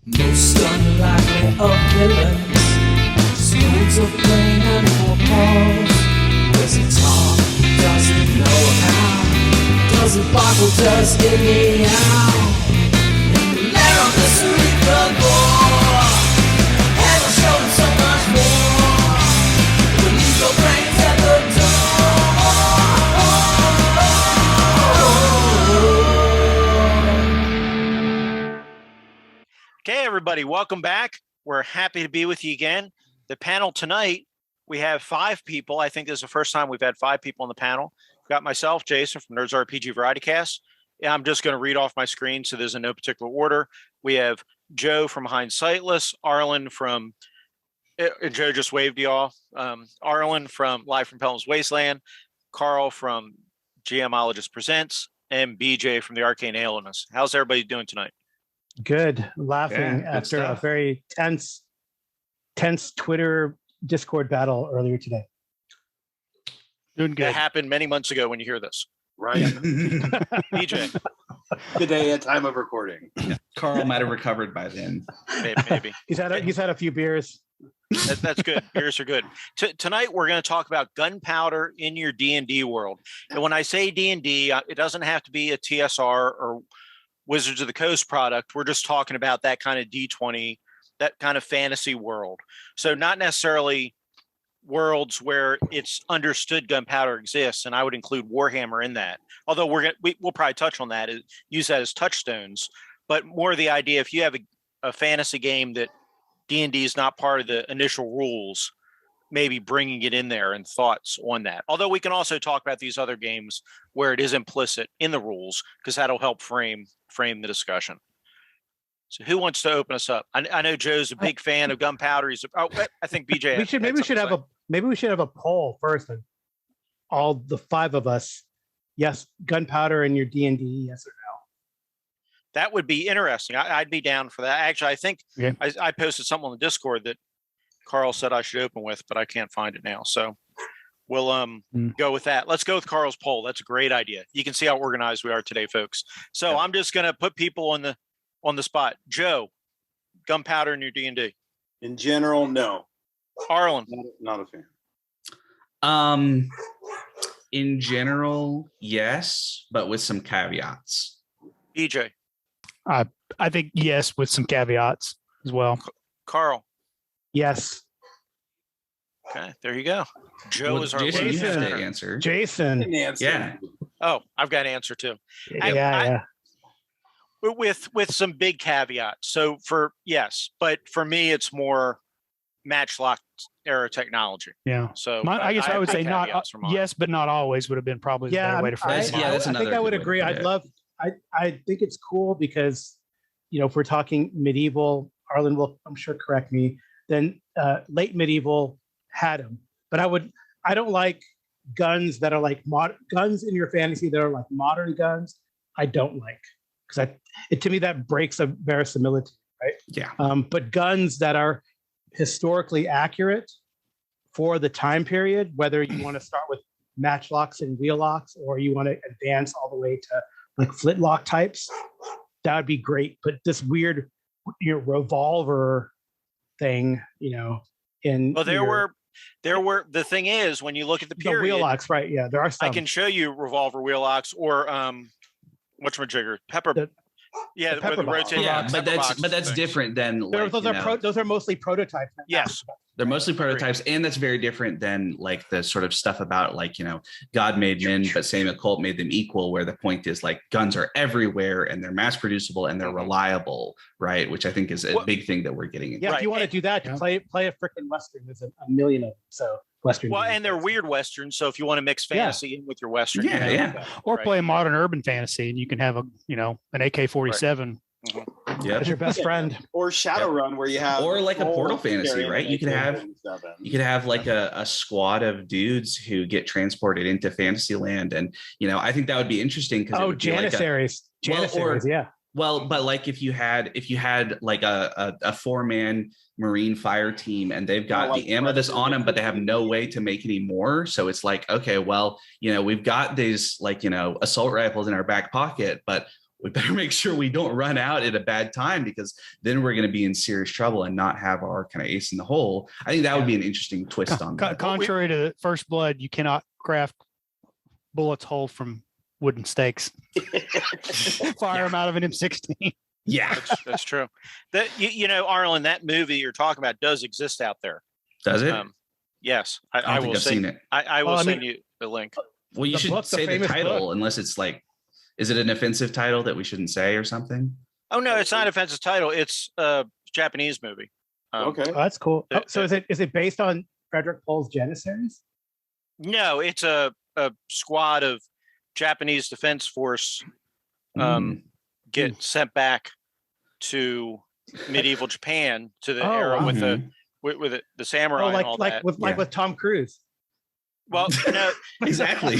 Most unlikely of villains, smooths of brain and for pause. Does it talk? Does it know how? Does it boggle? Does it meow? In the lair of the cerebral bore, and will show him so much more. We'll leave your brains at the door. Okay, everybody, welcome back. We're happy to be with you again. The panel tonight, we have 5 people. I think this is the first time we've had 5 people on the panel. We've got myself, Jason from Nerds RPG Variety Cast. And I'm just going to read off my screen, so there's in no particular order. We have Joe from Behind Sightless, Arlen from, Joe just waved you off, Arlen from Live from Pelham's Wasteland, Carl from GMologist Presents, and BJ from the Arcane Alienist. How's everybody doing tonight? Good. Laughing after a very tense Twitter Discord battle earlier today. Doing good. That happened many months ago when you hear this. Right. BJ. Today at time of recording. Yeah. Carl might have recovered by then. Maybe. He's had a few beers. That's good. Beers are good. Tonight we're going to talk about gunpowder in your D&D world. And when I say D&D, it doesn't have to be a TSR or Wizards of the Coast product. We're just talking about that kind of D20, that kind of fantasy world. So not necessarily worlds where it's understood gunpowder exists, and I would include Warhammer in that. Although we'll probably touch on that, use that as touchstones. But more the idea, if you have a fantasy game that D&D is not part of the initial rules, maybe bringing it in there and thoughts on that. Although we can also talk about these other games where it is implicit in the rules, because that'll help frame the discussion. So who wants to open us up? I know Joe's a big fan of gunpowder. I think BJ. Maybe we should have a poll first. And all the 5 of us, yes, gunpowder in your D&D, yes or no. That would be interesting. I'd be down for that. Actually, I think I posted something on the Discord that Carl said I should open with, but I can't find it now. So we'll go with that. Let's go with Carl's poll. That's a great idea. You can see how organized we are today, folks. So I'm just going to put people on the spot. Joe, gunpowder in your D&D. In general, no. Arlen. Not a fan. In general, yes, but with some caveats. BJ. I think yes, with some caveats as well. Carl. Yes. Okay, there you go. Joe is our Jason. You have to answer. Jason. Yeah. Oh, I've got an answer too. Yeah. With some big caveats. So but for me, it's more matchlock era technology. Yeah. So I guess I would say not yes, but not always would have been probably the better way to phrase it. I think I would agree. I think it's cool because, if we're talking medieval, Arlen will, I'm sure, correct me, then late medieval had them. But I don't like guns that are like guns in your fantasy that are like modern guns. I don't like, because to me that breaks a verisimilitude, right? Yeah. But guns that are historically accurate for the time period, whether you want to start with matchlocks and wheellocks or you want to advance all the way to like flintlock types, that would be great. But this weird revolver thing, there were the thing is, when you look at the period, wheellocks, right? Yeah, there are some. I can show you revolver wheellocks or whatchamajigger, pepper. The pepper box. Yeah, but that's different than those are mostly prototypes. Yes. They're mostly prototypes, and that's very different than like the sort of stuff about like, God made men, but same occult made them equal, where the point is like guns are everywhere and they're mass producible and they're reliable, right? Which I think is a big thing that we're getting into. Yeah, if you want to do that, play a freaking Western. There's a million of them. So Western. Well, and they're weird Westerns. So if you want to mix fantasy in with your Western, or play a modern urban fantasy, and you can have an AK-47. Right. Yeah, that's your best friend. Or Shadowrun, where you have, or like a Portal fantasy, right? You could have like a squad of dudes who get transported into Fantasyland, and I think that would be interesting because Janissaries, yeah. Well, but like if you had like a 4-man Marine fire team and they've got the ammo that's on them, but they have no way to make any more. So it's like, okay, well, we've got these like, assault rifles in our back pocket, but we better make sure we don't run out at a bad time, because then we're going to be in serious trouble and not have our kind of ace in the hole. I think that would be an interesting twist on that. Contrary to First Blood, you cannot craft bullets whole from wooden stakes. Fire them out of an M16. Yeah, that's true. That you know, Arlen, that movie you're talking about does exist out there. Does it? Yes, I will think I've seen it. I will send you the link. Well, you should say the title, unless it's like, is it an offensive title that we shouldn't say or something? Oh no, it's not an offensive title. It's a Japanese movie. Okay, that's cool. So is it based on Frederick Pohl's Janissaries? No, it's a squad of Japanese Defense Force get sent back to medieval Japan, to the era with the samurai and all that. With Tom Cruise. Well, no, exactly.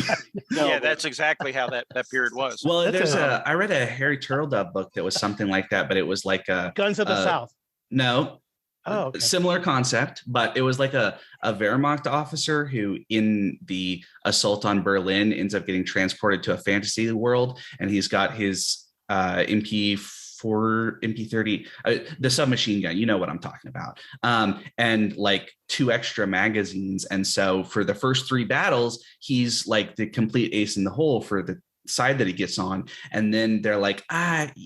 Yeah, that's exactly how that period was. Well, I read a Harry Turtledove book that was something like that, but it was like a Guns of the South. No. Oh, okay. Similar concept, but it was like a Wehrmacht officer who, in the assault on Berlin, ends up getting transported to a fantasy world, and he's got his MP30, the submachine gun. You know what I'm talking about. And like 2 extra magazines. And so for the first 3 battles, he's like the complete ace in the hole for the side that he gets on. And then they're like,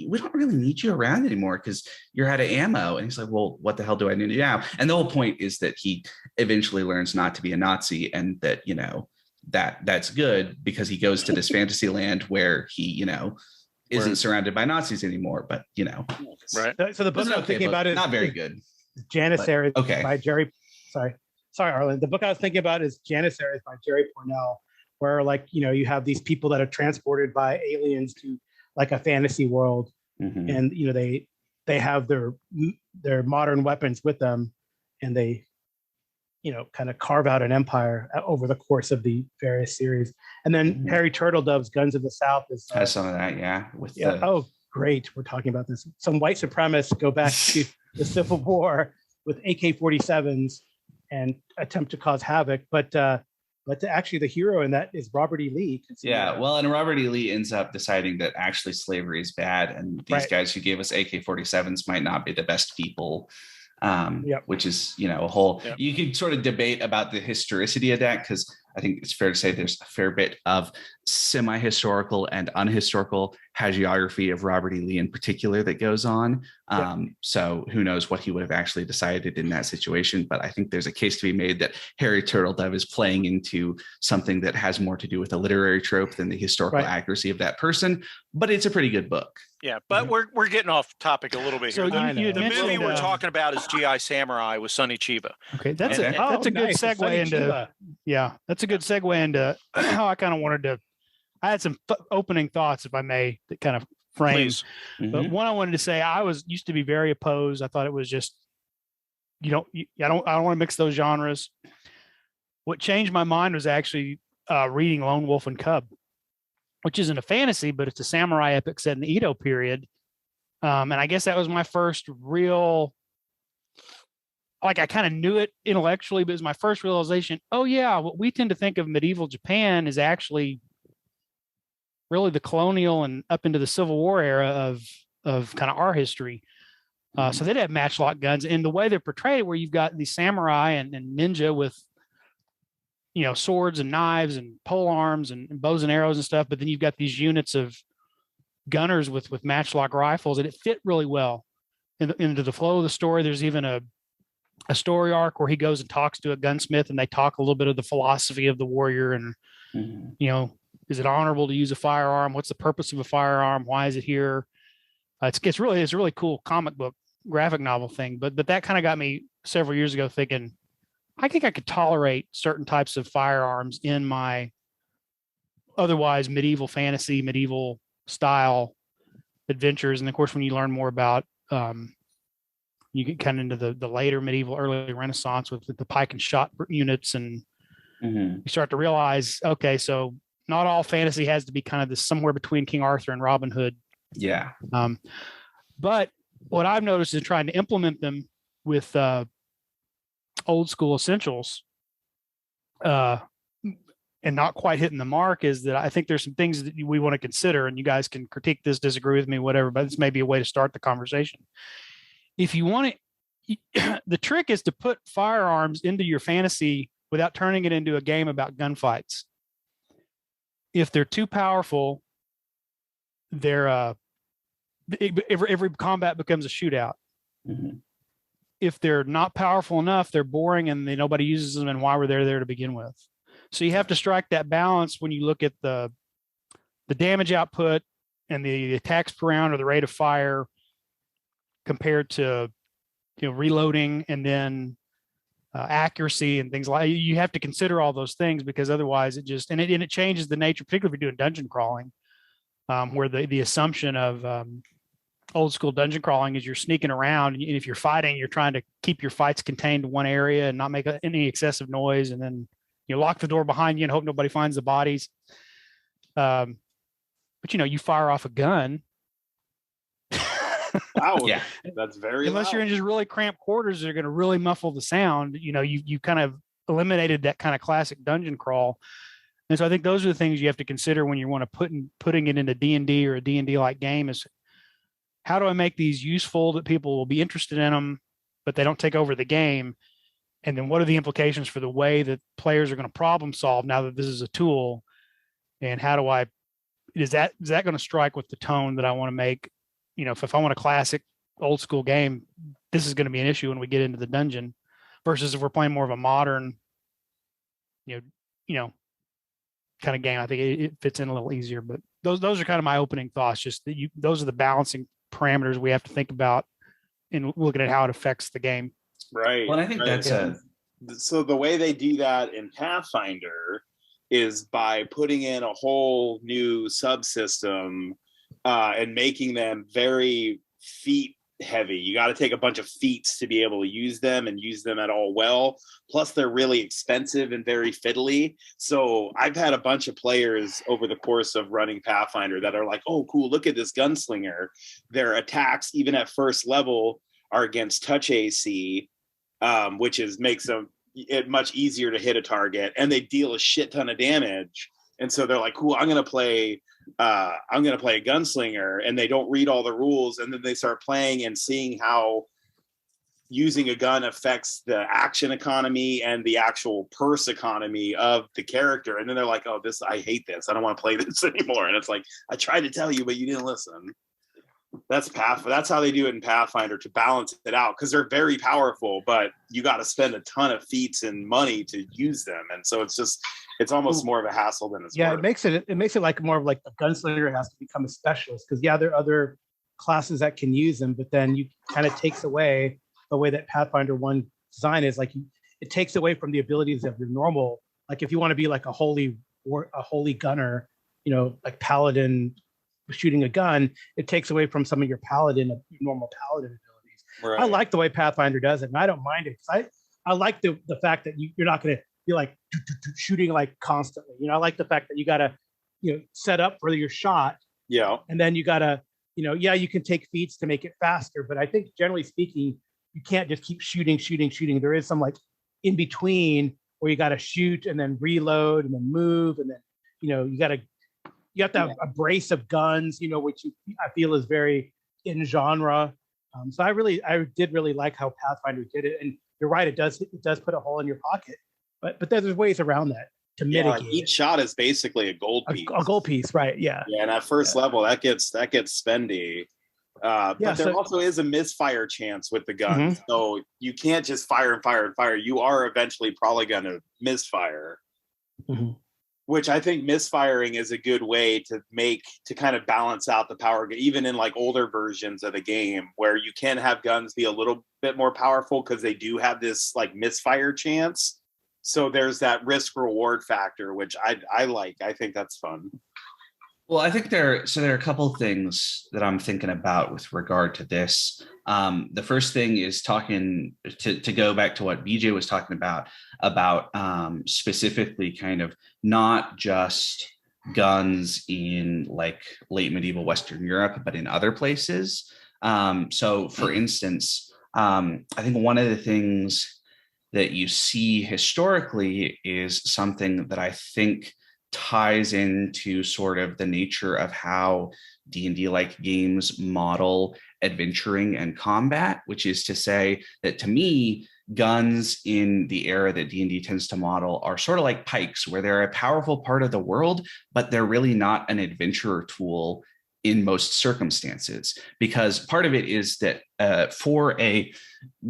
we don't really need you around anymore because you're out of ammo. And he's like, well, what the hell do I need to do now? And the whole point is that he eventually learns not to be a Nazi, and that, you know, that's good, because he goes to this fantasy land where he, you know, isn't surrounded by Nazis anymore, but you know, right. So the book I'm thinking about is not very good. Janissaries by Jerry. Sorry, Arlen. The book I was thinking about is Janissaries by Jerry Pournelle, where, like, you know, you have these people that are transported by aliens to like a fantasy world, and you know they have their modern weapons with them, and they, you know, kind of carve out an empire over the course of the various series. And then Harry Turtledove's Guns of the South has some of that, yeah. Oh, great. We're talking about this. Some white supremacists go back to the Civil War with AK-47s and attempt to cause havoc. But actually the hero in that is Robert E. Lee. Yeah, well, and Robert E. Lee ends up deciding that actually slavery is bad, and these guys who gave us AK-47s might not be the best people. Which is, you know, a whole, you could sort of debate about the historicity of that, because I think it's fair to say there's a fair bit of semi-historical and unhistorical hagiography of Robert E. Lee in particular that goes on. So who knows what he would have actually decided in that situation. But I think there's a case to be made that Harry Turtledove is playing into something that has more to do with a literary trope than the historical accuracy of that person. But it's a pretty good book. Yeah, but we're getting off topic a little bit here. So The movie we're talking about is G.I. Samurai with Sonny Chiba. Okay, that's a good segue into that's a good segue into how I kind of wanted to. I had some opening thoughts, if I may, that kind of frame. But one I wanted to say, I used to be very opposed. I thought it was just, I don't want to mix those genres. What changed my mind was actually reading Lone Wolf and Cub, which isn't a fantasy, but it's a samurai epic set in the Edo period. And I guess that was my first real, like, I kind of knew it intellectually, but it was my first realization. Oh yeah, what we tend to think of medieval Japan is actually really the colonial and up into the Civil War era of kind of our history. So they'd have matchlock guns, and the way they're portrayed, where you've got these samurai and ninja with, you know, swords and knives and pole arms and bows and arrows and stuff. But then you've got these units of gunners with matchlock rifles, and it fit really well into the flow of the story. There's even a story arc where he goes and talks to a gunsmith, and they talk a little bit of the philosophy of the warrior, and you know, is it honorable to use a firearm? What's the purpose of a firearm? Why is it here? It's really a really cool comic book graphic novel thing. But that kind of got me several years ago thinking, I think I could tolerate certain types of firearms in my otherwise medieval fantasy, medieval style adventures. And of course, when you learn more about, you get kind of into the later medieval, early Renaissance with the pike and shot units, and you start to realize, okay, so not all fantasy has to be kind of this somewhere between King Arthur and Robin Hood. Yeah. But what I've noticed is trying to implement them with old school essentials. And and not quite hitting the mark is that I think there's some things that we want to consider, and you guys can critique this, disagree with me, whatever, but this may be a way to start the conversation. If you want to, the trick is to put firearms into your fantasy without turning it into a game about gunfights. If they're too powerful, they're every combat becomes a shootout. Mhm. If they're not powerful enough, they're boring and nobody uses them, and why were they there to begin with? So you have to strike that balance when you look at the damage output and the attacks per round or the rate of fire compared to reloading and then accuracy and things like. You have to consider all those things, because otherwise it just and it changes the nature, particularly if you're doing dungeon crawling, where the assumption of old school dungeon crawling is you're sneaking around, and if you're fighting, you're trying to keep your fights contained to one area and not make any excessive noise, and then you lock the door behind you and hope nobody finds the bodies. But you fire off a gun. Wow, Yeah. that's very Unless you're in just really cramped quarters, they're going to really muffle the sound. You kind of eliminated that kind of classic dungeon crawl. And so I think those are the things you have to consider when you want to putting it into D&D or a D&D like game is, how do I make these useful that people will be interested in them, but they don't take over the game? And then what are the implications for the way that players are going to problem solve now that this is a tool? And how do is that going to strike with the tone that I want to make? If I want a classic old school game, this is going to be an issue when we get into the dungeon, versus if we're playing more of a modern, kind of game. I think it fits in a little easier, but those are kind of my opening thoughts. Just that those are the balancing parameters we have to think about in looking at how it affects the game. right. Well, and I think that's so the way they do that in Pathfinder is by putting in a whole new subsystem and making them very feat heavy. You got to take a bunch of feats to be able to use them and use them at all well. Plus, they're really expensive and very fiddly. So I've had a bunch of players over the course of running Pathfinder that are like, oh, cool, look at this gunslinger. Their attacks, even at first level, are against touch AC, which makes it much easier to hit a target, and they deal a shit ton of damage. And so they're like, cool, I'm going to play a gunslinger, and they don't read all the rules. And then they start playing and seeing how using a gun affects the action economy and the actual purse economy of the character. And then they're like, oh, I hate this. I don't want to play this anymore. And it's like, I tried to tell you, but you didn't listen. That's how they do it in Pathfinder to balance it out, because they're very powerful, but you got to spend a ton of feats and money to use them. And so it's almost more of a hassle than it's worth. It makes it like more of like a gunslinger has to become a specialist, because there are other classes that can use them, but then you kind of takes away the way that Pathfinder 1 design is. Like it takes away from the abilities of your normal, like if you want to be like a holy gunner, like paladin shooting a gun, it takes away from some of your normal paladin abilities. Right. I like the way Pathfinder does it, and I don't mind it, because I like the fact that you're not going to be like shooting like constantly. I like the fact that you got to set up for your shot, and then you got to you can take feats to make it faster, but I think generally speaking you can't just keep shooting. There is some like in between where you got to shoot and then reload and then move, and then you have to have a brace of guns, which I feel is very in genre. So I did really like how Pathfinder did it. And you're right, it does put a hole in your pocket, but there's ways around that to mitigate. Each shot is basically a gold piece. A gold piece, right? Yeah. Yeah, and at first level, that gets spendy. But there also is a misfire chance with the gun, mm-hmm. So you can't just fire and fire and fire. You are eventually probably going to misfire. Mm-hmm. Which I think misfiring is a good way to kind of balance out the power, even in like older versions of the game, where you can have guns be a little bit more powerful because they do have this like misfire chance. So there's that risk reward factor, which I like. I think that's fun. Well, I think there are a couple of things that I'm thinking about with regard to this. The first thing is talking to go back to what BJ was talking about specifically kind of not just guns in like late medieval Western Europe, but in other places. So for instance, I think one of the things that you see historically is something that I think ties into sort of the nature of how D&D like games model adventuring and combat, which is to say that to me, guns in the era that D&D tends to model are sort of like pikes, where they're a powerful part of the world, but they're really not an adventurer tool in most circumstances. Because part of it is that for a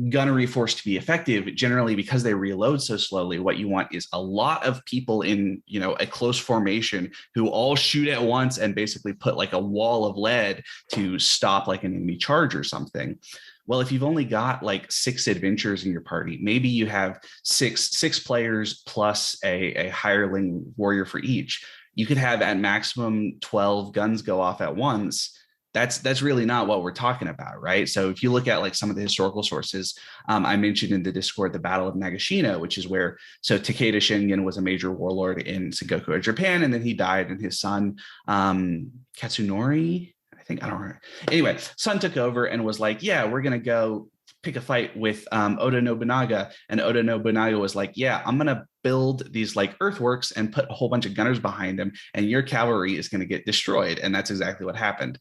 gunnery force to be effective, generally because they reload so slowly, what you want is a lot of people in, you know, a close formation who all shoot at once and basically put like a wall of lead to stop like an enemy charge or something. Well, if you've only got like 6 adventurers in your party, maybe you have six players plus a hireling warrior for each. You could have at maximum 12 guns go off at once. That's really not what we're talking about, right? So if you look at like some of the historical sources, I mentioned in the Discord the Battle of Nagashino, which is where, so Takeda Shingen was a major warlord in Sengoku of Japan, and then he died, and his son, Katsunori, I don't remember. Anyway, son took over and was like, yeah, we're going to go pick a fight with Oda Nobunaga. And Oda Nobunaga was like, yeah, I'm going to build these like earthworks and put a whole bunch of gunners behind them, and your cavalry is going to get destroyed. And that's exactly what happened.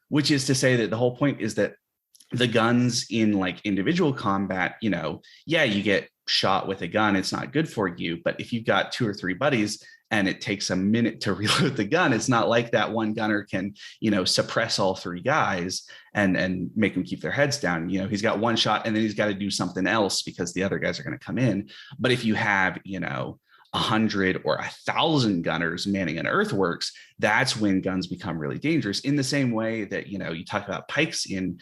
Which is to say that the whole point is that the guns in like individual combat, you know, yeah, you get shot with a gun, it's not good for you. But if you've got 2 or 3 buddies and it takes a minute to reload the gun, it's not like that one gunner can, you know, suppress all 3 guys and make them keep their heads down. You know, he's got 1 shot and then he's got to do something else because the other guys are going to come in. But if you have, you know, 100 or 1,000 gunners manning an earthworks, that's when guns become really dangerous. In the same way that, you know, you talk about pikes in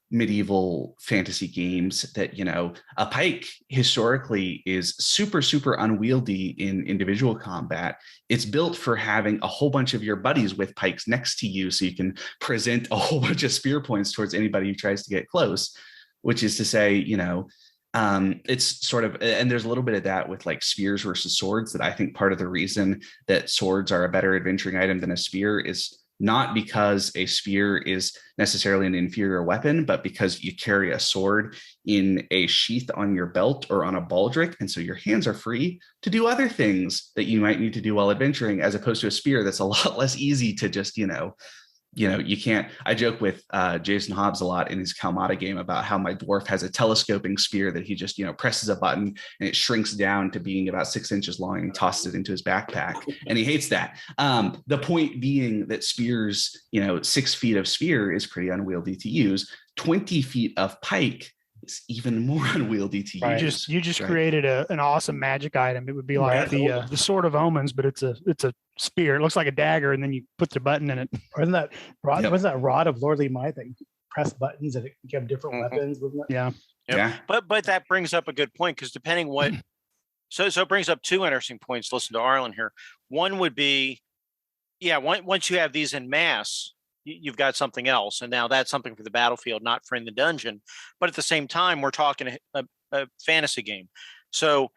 medieval fantasy games, that, you know, a pike historically is super unwieldy in individual combat. It's built for having a whole bunch of your buddies with pikes next to you, so you can present a whole bunch of spear points towards anybody who tries to get close, which is to say, you know, it's sort of, and there's a little bit of that with like spears versus swords, that I think part of the reason that swords are a better adventuring item than a spear is not because a spear is necessarily an inferior weapon, but because you carry a sword in a sheath on your belt or on a baldric. And so your hands are free to do other things that you might need to do while adventuring, as opposed to a spear that's a lot less easy to just, you know, you can't. I joke with Jason Hobbs a lot in his Kalmata game about how my dwarf has a telescoping spear that he just, you know, presses a button and it shrinks down to being about 6 inches long and tosses it into his backpack. And he hates that. The point being that spears, you know, 6 feet of spear is pretty unwieldy to use. 20 feet of pike is even more unwieldy to use. You just created an awesome magic item. It would be like the Sword of Omens, but it's a spear. It looks like a dagger, and then you put the button in it. Wasn't that rod? Yep. Was that rod of Lordly Might that you press buttons and it can give different weapons? Wasn't it? Yeah. Yep. Yeah. But that brings up a good point, because depending what, so it brings up 2 interesting points. Listen to Arlen here. One would be, yeah, once you have these in mass, you've got something else, and now that's something for the battlefield, not for in the dungeon. But at the same time, we're talking a fantasy game, so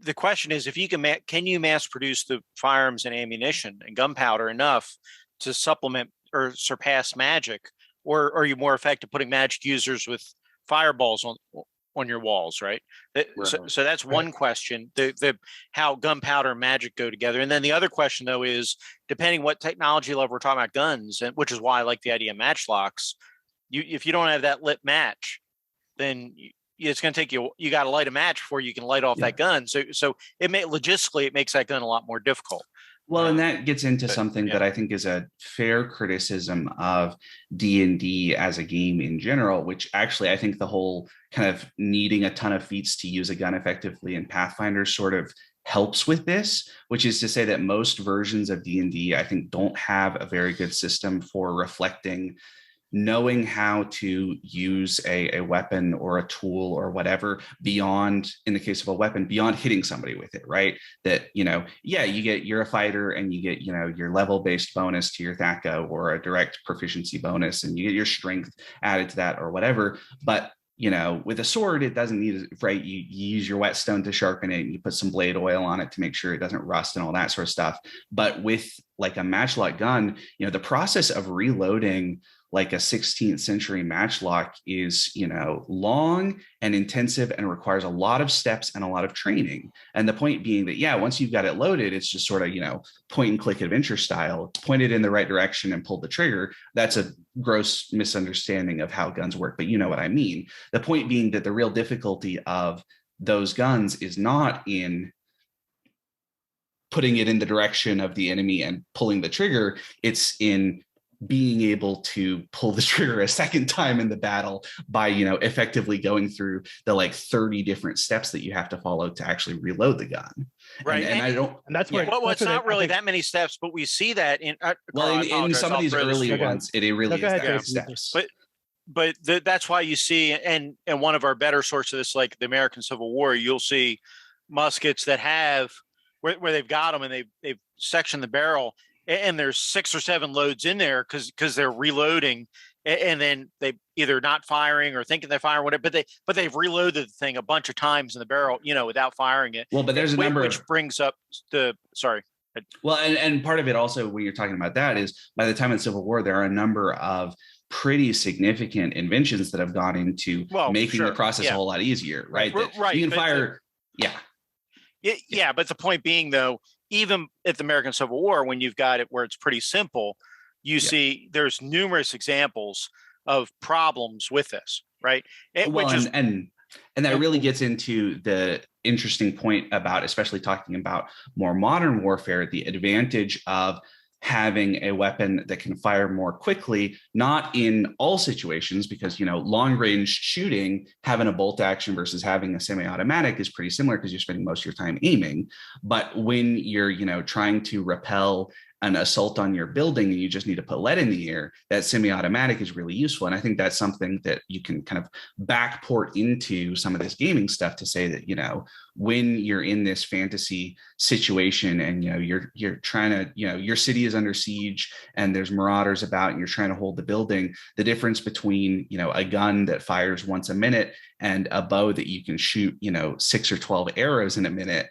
the question is, if you can you mass produce the firearms and ammunition and gunpowder enough to supplement or surpass magic, or are you more effective putting magic users with fireballs on your walls, right? So that's one question, the how gunpowder and magic go together. And then the other question, though, is depending what technology level we're talking about guns, and which is why I like the idea of matchlocks. If you don't have that lit match, then it's going to take you got to light a match before you can light off that gun. So logistically it makes that gun a lot more difficult. Well, and that gets into something that I think is a fair criticism of D&D as a game in general, which actually I think the whole kind of needing a ton of feats to use a gun effectively in Pathfinder sort of helps with this, which is to say that most versions of D&D, I think, don't have a very good system for reflecting knowing how to use a weapon or a tool or whatever beyond, in the case of a weapon, beyond hitting somebody with it, right? That, you know, yeah, you're a fighter and you get, you know, your level-based bonus to your THAC-O or a direct proficiency bonus, and you get your strength added to that or whatever. But, you know, with a sword, it doesn't need, right? You use your whetstone to sharpen it, and you put some blade oil on it to make sure it doesn't rust and all that sort of stuff. But with like a matchlock gun, you know, the process of reloading like a 16th century matchlock is, long and intensive and requires a lot of steps and a lot of training. And the point being that, yeah, once you've got it loaded, it's just sort of, point and click adventure style, point it in the right direction and pull the trigger. That's a gross misunderstanding of how guns work, but you know what I mean. The point being that the real difficulty of those guns is not in putting it in the direction of the enemy and pulling the trigger. It's in being able to pull the trigger a second time in the battle by, effectively going through the 30 different steps that you have to follow to actually reload the gun. Right. And I don't, And that's where, well, it's not really that many steps, but we see that in, in some of these early ones, it really is that steps. But that's why you see, and one of our better sources of this, like the American Civil War, you'll see muskets that have where they've got them and they've sectioned the barrel, and there's 6 or 7 loads in there because they're reloading, and then they either not firing or thinking they're firing whatever, but they've reloaded the thing a bunch of times in the barrel, without firing it. Well, but there's a number which brings up sorry. Well, and part of it also when you're talking about that is by the time of the Civil War, there are a number of pretty significant inventions that have gone into making the process a whole lot easier, right? Right. You can fire, Yeah, but the point being, though, even at the American Civil War, when you've got it where it's pretty simple, you see there's numerous examples of problems with this, right? And that really gets into the interesting point about, especially talking about more modern warfare, the advantage of having a weapon that can fire more quickly, not in all situations, because, long range shooting, having a bolt action versus having a semi-automatic is pretty similar because you're spending most of your time aiming. But when you're, trying to repel an assault on your building and you just need to put lead in the air, that semi-automatic is really useful. And I think that's something that you can kind of backport into some of this gaming stuff to say that, when you're in this fantasy situation and, you're trying to, your city is under siege and there's marauders about and you're trying to hold the building, the difference between, a gun that fires once a minute and a bow that you can shoot, 6 or 12 arrows in a minute,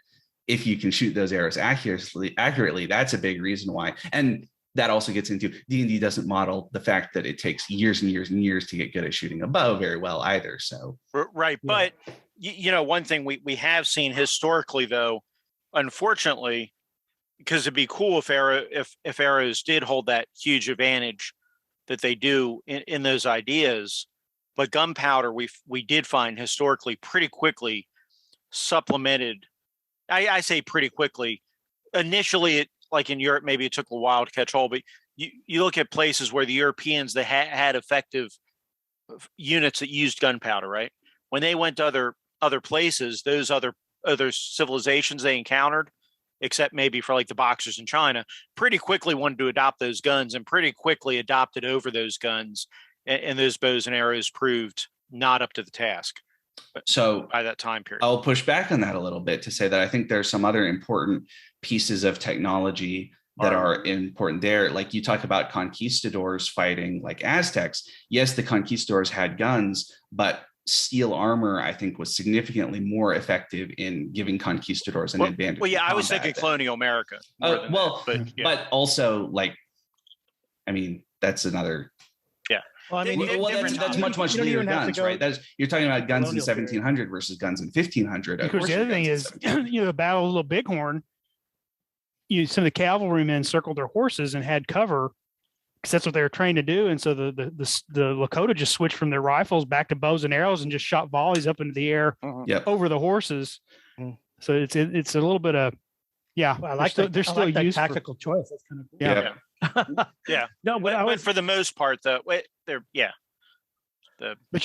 if you can shoot those arrows accurately, that's a big reason why. And that also gets into D&D doesn't model the fact that it takes years and years and years to get good at shooting a bow very well either. So right, but one thing we have seen historically, though, unfortunately, because it'd be cool if arrows did hold that huge advantage that they do in those ideas, but gunpowder we did find historically pretty quickly supplemented. I say pretty quickly. Initially, like in Europe, maybe it took a while to catch hold, but you look at places where the Europeans, they had effective units that used gunpowder, right? When they went to other places, those other civilizations they encountered, except maybe for like the Boxers in China, pretty quickly wanted to adopt those guns and pretty quickly adopted over those guns, and those bows and arrows proved not up to the task. So by that time period, I'll push back on that a little bit to say that I think there's some other important pieces of technology that are important there. Like you talk about conquistadors fighting like Aztecs. Yes, the conquistadors had guns, but steel armor, I think, was significantly more effective in giving conquistadors an advantage. Well, yeah, I was thinking colonial America. But also, that's another. Yeah. Well, I mean, that's much later guns, right? You're talking about guns in 1700 versus guns in 1500. Of course, the other thing is, the Battle of Little Bighorn. Some of the cavalrymen circled their horses and had cover because that's what they were trained to do. And so the Lakota just switched from their rifles back to bows and arrows and just shot volleys up into the air over the horses. So it's a little bit of I like that. There's still that tactical choice. That's kind of cool. Yeah. No, but for the most part, though, But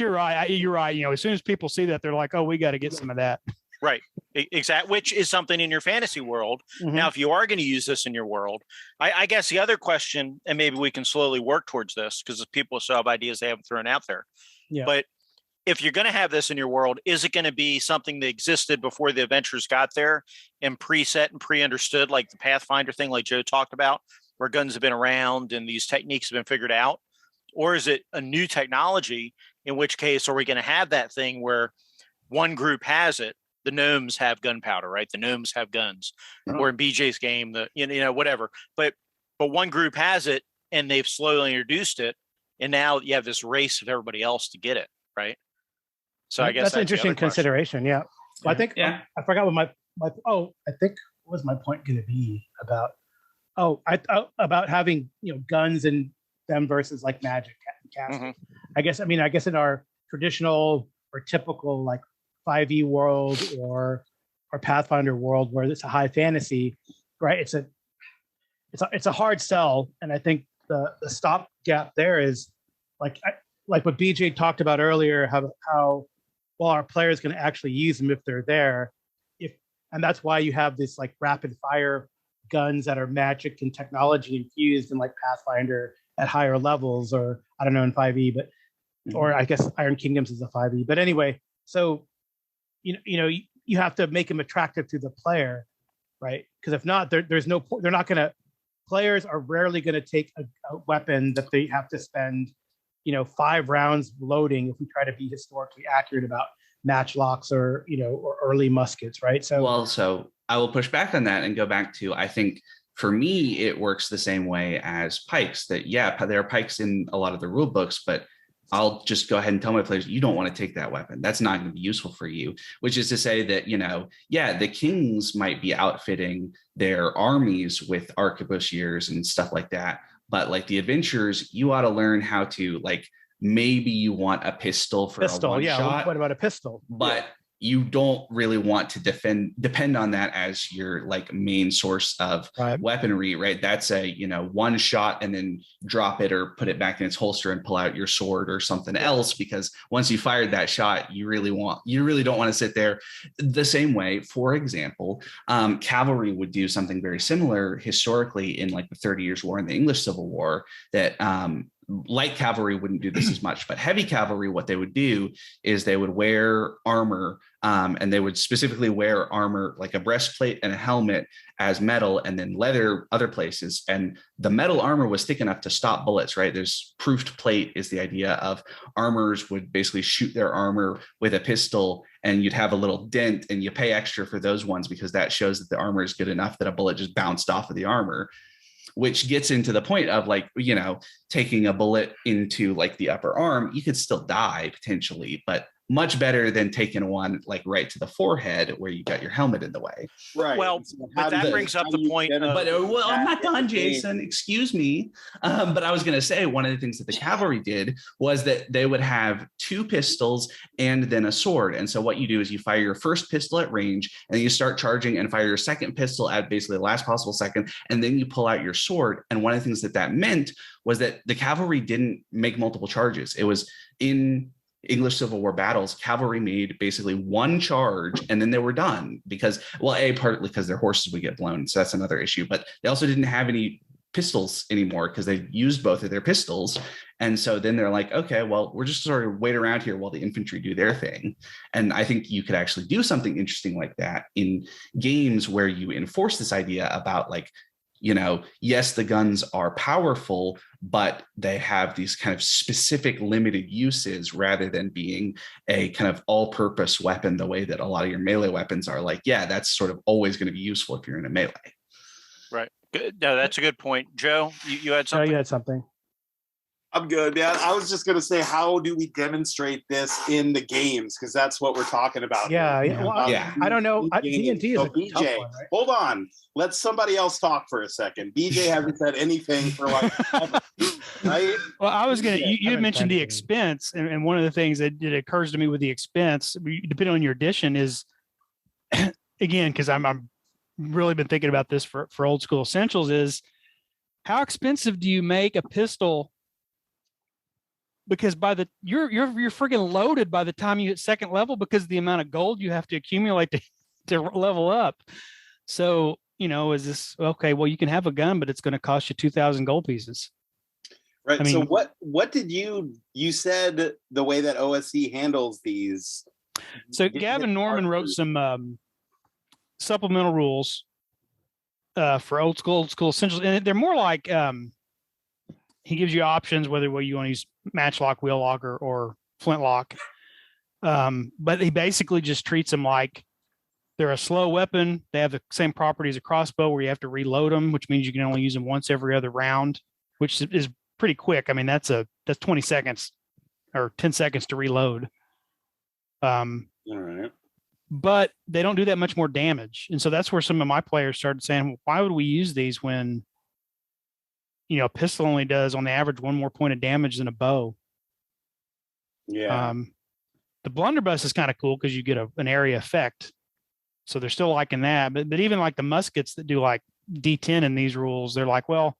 you're right. You're right. As soon as people see that, they're like, "Oh, we got to get some of that." Right. Exactly. Which is something in your fantasy world. Mm-hmm. Now, if you are going to use this in your world, I guess the other question, and maybe we can slowly work towards this because people still have ideas they haven't thrown out there. Yeah. But if you're going to have this in your world, is it going to be something that existed before the adventurers got there and preset and pre-understood, like the Pathfinder thing, like Joe talked about, where guns have been around and these techniques have been figured out? Or is it a new technology, in which case are we going to have that thing where one group has it? The gnomes have gunpowder, right? The gnomes have guns. Or in BJ's game, whatever. But one group has it and they've slowly introduced it, and now you have this race of everybody else to get it, right? So I guess that's an interesting consideration. Yeah. Well, I think I forgot what I think what was my point going to be about? About having guns and them versus like magic casting. I guess in our traditional or typical like 5e world or Pathfinder world where it's a high fantasy, right? It's a hard sell, and I think the stopgap there is like what BJ talked about earlier, how well our players can actually use them if they're there, and that's why you have this like rapid fire guns that are magic and technology infused in like Pathfinder at higher levels, or I don't know in 5e, but or I guess Iron Kingdoms is a 5e. But anyway, so you have to make them attractive to the player, right? Because if not, there's no point. They're not going to. Players are rarely going to take a weapon that they have to spend 5 rounds loading if we try to be historically accurate about matchlocks or or early muskets, right? So I will push back on that and go back to, I think for me it works the same way as pikes, that there are pikes in a lot of the rule books, but I'll just go ahead and tell my players, you don't want to take that weapon. That's not going to be useful for you, which is to say that, the kings might be outfitting their armies with arquebusiers and stuff like that. But like the adventurers, you ought to learn how to maybe you want a pistol for a one shot. What about a pistol? But you don't really want to depend on that as your main source of weaponry, right? That's a one shot and then drop it or put it back in its holster and pull out your sword or something else, because once you fired that shot, you really don't want to sit there. The same way, for example, cavalry would do something very similar historically in the 30 Years' War and the English Civil War, that light cavalry wouldn't do this as much, but heavy cavalry, what they would do is they would wear armor, and they would specifically wear armor like a breastplate and a helmet as metal, and then leather other places. And the metal armor was thick enough to stop bullets, right? There's proofed plate is the idea of armors would basically shoot their armor with a pistol, and you'd have a little dent, and you pay extra for those ones because that shows that the armor is good enough that a bullet just bounced off of the armor. Which gets into the point of taking a bullet into the upper arm. You could still die potentially, but much better than taking one right to the forehead where you got your helmet in the way. Right. Well, but that brings up the point. I'm not done, Jason. Excuse me. But I was going to say one of the things that the cavalry did was that they would have 2 pistols and then a sword. And so what you do is you fire your first pistol at range, and then you start charging and fire your second pistol at basically the last possible second, and then you pull out your sword. And one of the things that meant was that the cavalry didn't make multiple charges. It was in English Civil War battles, cavalry made basically one charge and then they were done partly because their horses would get blown. So that's another issue, but they also didn't have any pistols anymore because they used both of their pistols. And so then they're like, okay, well, we're just sort of wait around here while the infantry do their thing. And I think you could actually do something interesting like that in games where you enforce this idea about yes, the guns are powerful, but they have these kind of specific limited uses rather than being a kind of all-purpose weapon the way that a lot of your melee weapons are. That's sort of always going to be useful if you're in a melee. Right. Good. No, that's a good point. Joe, you had something? You had something. I'm good, man. I was just going to say, how do we demonstrate this in the games? Because that's what we're talking about. Yeah. Well, I don't know. D&D is a BJ, tough one, right? Hold on. Let somebody else talk for a second. BJ hasn't said anything for right? Well, I was going to, you had mentioned the expense. And one of the things that occurs to me with the expense, depending on your edition, is, again, because I'm really been thinking about this for old school essentials, is how expensive do you make a pistol? Because you're freaking loaded by the time you hit second level because of the amount of gold you have to accumulate to level up. So, is this okay? Well, you can have a gun, but it's going to cost you 2,000 gold pieces. Right. I mean, so what did you said the way that OSC handles these? So Gavin Norman wrote some supplemental rules for old school essentials, and they're more like he gives you options whether you want to use matchlock, wheel lock, or flintlock. But he basically just treats them like they're a slow weapon. They have the same property as a crossbow where you have to reload them, which means you can only use them once every other round, which is pretty quick. I mean, that's 20 seconds or 10 seconds to reload. All right. But they don't do that much more damage. And so that's where some of my players started saying, well, why would we use these when, a pistol only does on the average 1 more point of damage than a bow? Yeah. The blunderbuss is kind of cool because you get an area effect. So they're still liking that. But even like the muskets that do like D10 in these rules, they're like, well,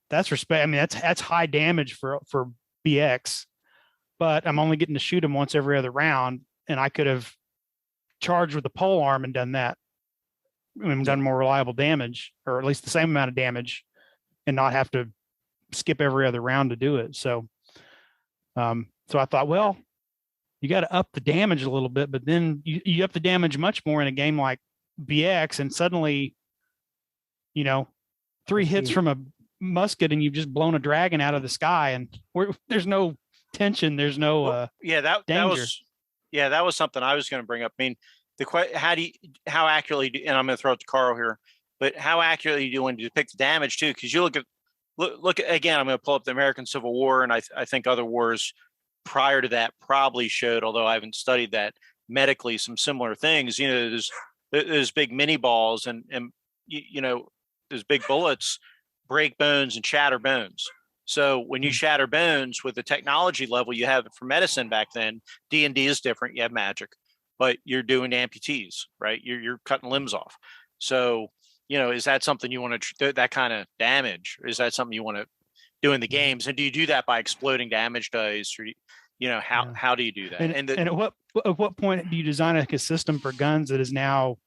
that's respect. I mean, that's high damage for BX, but I'm only getting to shoot them once every other round. And I could have charged with the pole arm and done that. I mean, done more reliable damage, or at least the same amount of damage, and not have to skip every other round to do it. So I thought, well, you got to up the damage a little bit, but then you up the damage much more in a game like BX, and suddenly, 3 hits from a musket and you've just blown a dragon out of the sky, and there's no tension, there's no danger. That was something I was going to bring up. I mean, how accurately and I'm going to throw it to Carl here, but how accurately do you when you depict the damage too? Because you look at again, I'm going to pull up the American Civil War, and I think other wars prior to that probably showed, although I haven't studied that medically, some similar things. There's big mini balls and those big bullets break bones and shatter bones. So when you shatter bones with the technology level you have for medicine back then, D&D is different. You have magic, but you're doing amputees, right? You're cutting limbs off. So, is that something you want to, that kind of damage? Is that something you want to do in the games? And do you do that by exploding damage dice, or, how do you do that? And at what point do you design a system for guns that is now,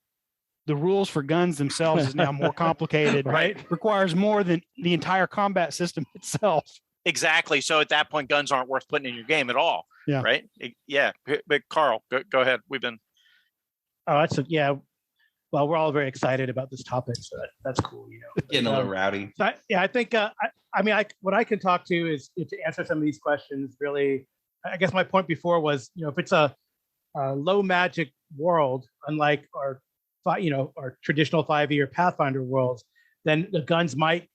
the rules for guns themselves is now more complicated, right? Requires more than the entire combat system itself. Exactly. So at that point, guns aren't worth putting in your game at all. Yeah. Right. Yeah. But Carl, go ahead. Well, we're all very excited about this topic, so that's cool. Getting a little rowdy. So I think, what I can talk to is to answer some of these questions. Really, I guess my point before was, if it's a low magic world, unlike our traditional 5e or Pathfinder worlds, then the guns might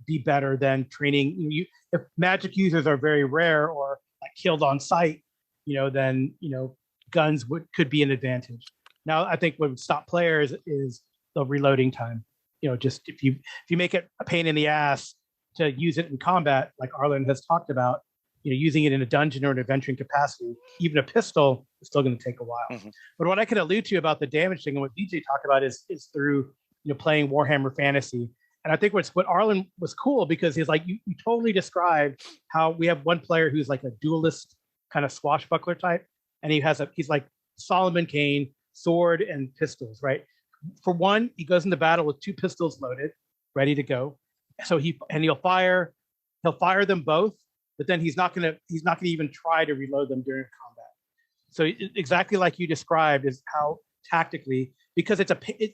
be better than training. If magic users are very rare or like killed on sight, then guns could be an advantage. Now, I think what would stop players is the reloading time. Just if you make it a pain in the ass to use it in combat, like Arlen has talked about, using it in a dungeon or an adventuring capacity, even a pistol is still going to take a while. Mm-hmm. But what I can allude to about the damage thing and what DJ talked about is through playing Warhammer Fantasy. And I think what Arlen was cool, because he's like, you totally described how we have one player who's like a duelist kind of swashbuckler type, and he's like Solomon Kane, sword and pistols, right? For one, he goes into battle with 2 pistols loaded, ready to go. So he'll fire them both, but then he's not gonna even try to reload them during combat. So exactly like you described is how tactically, because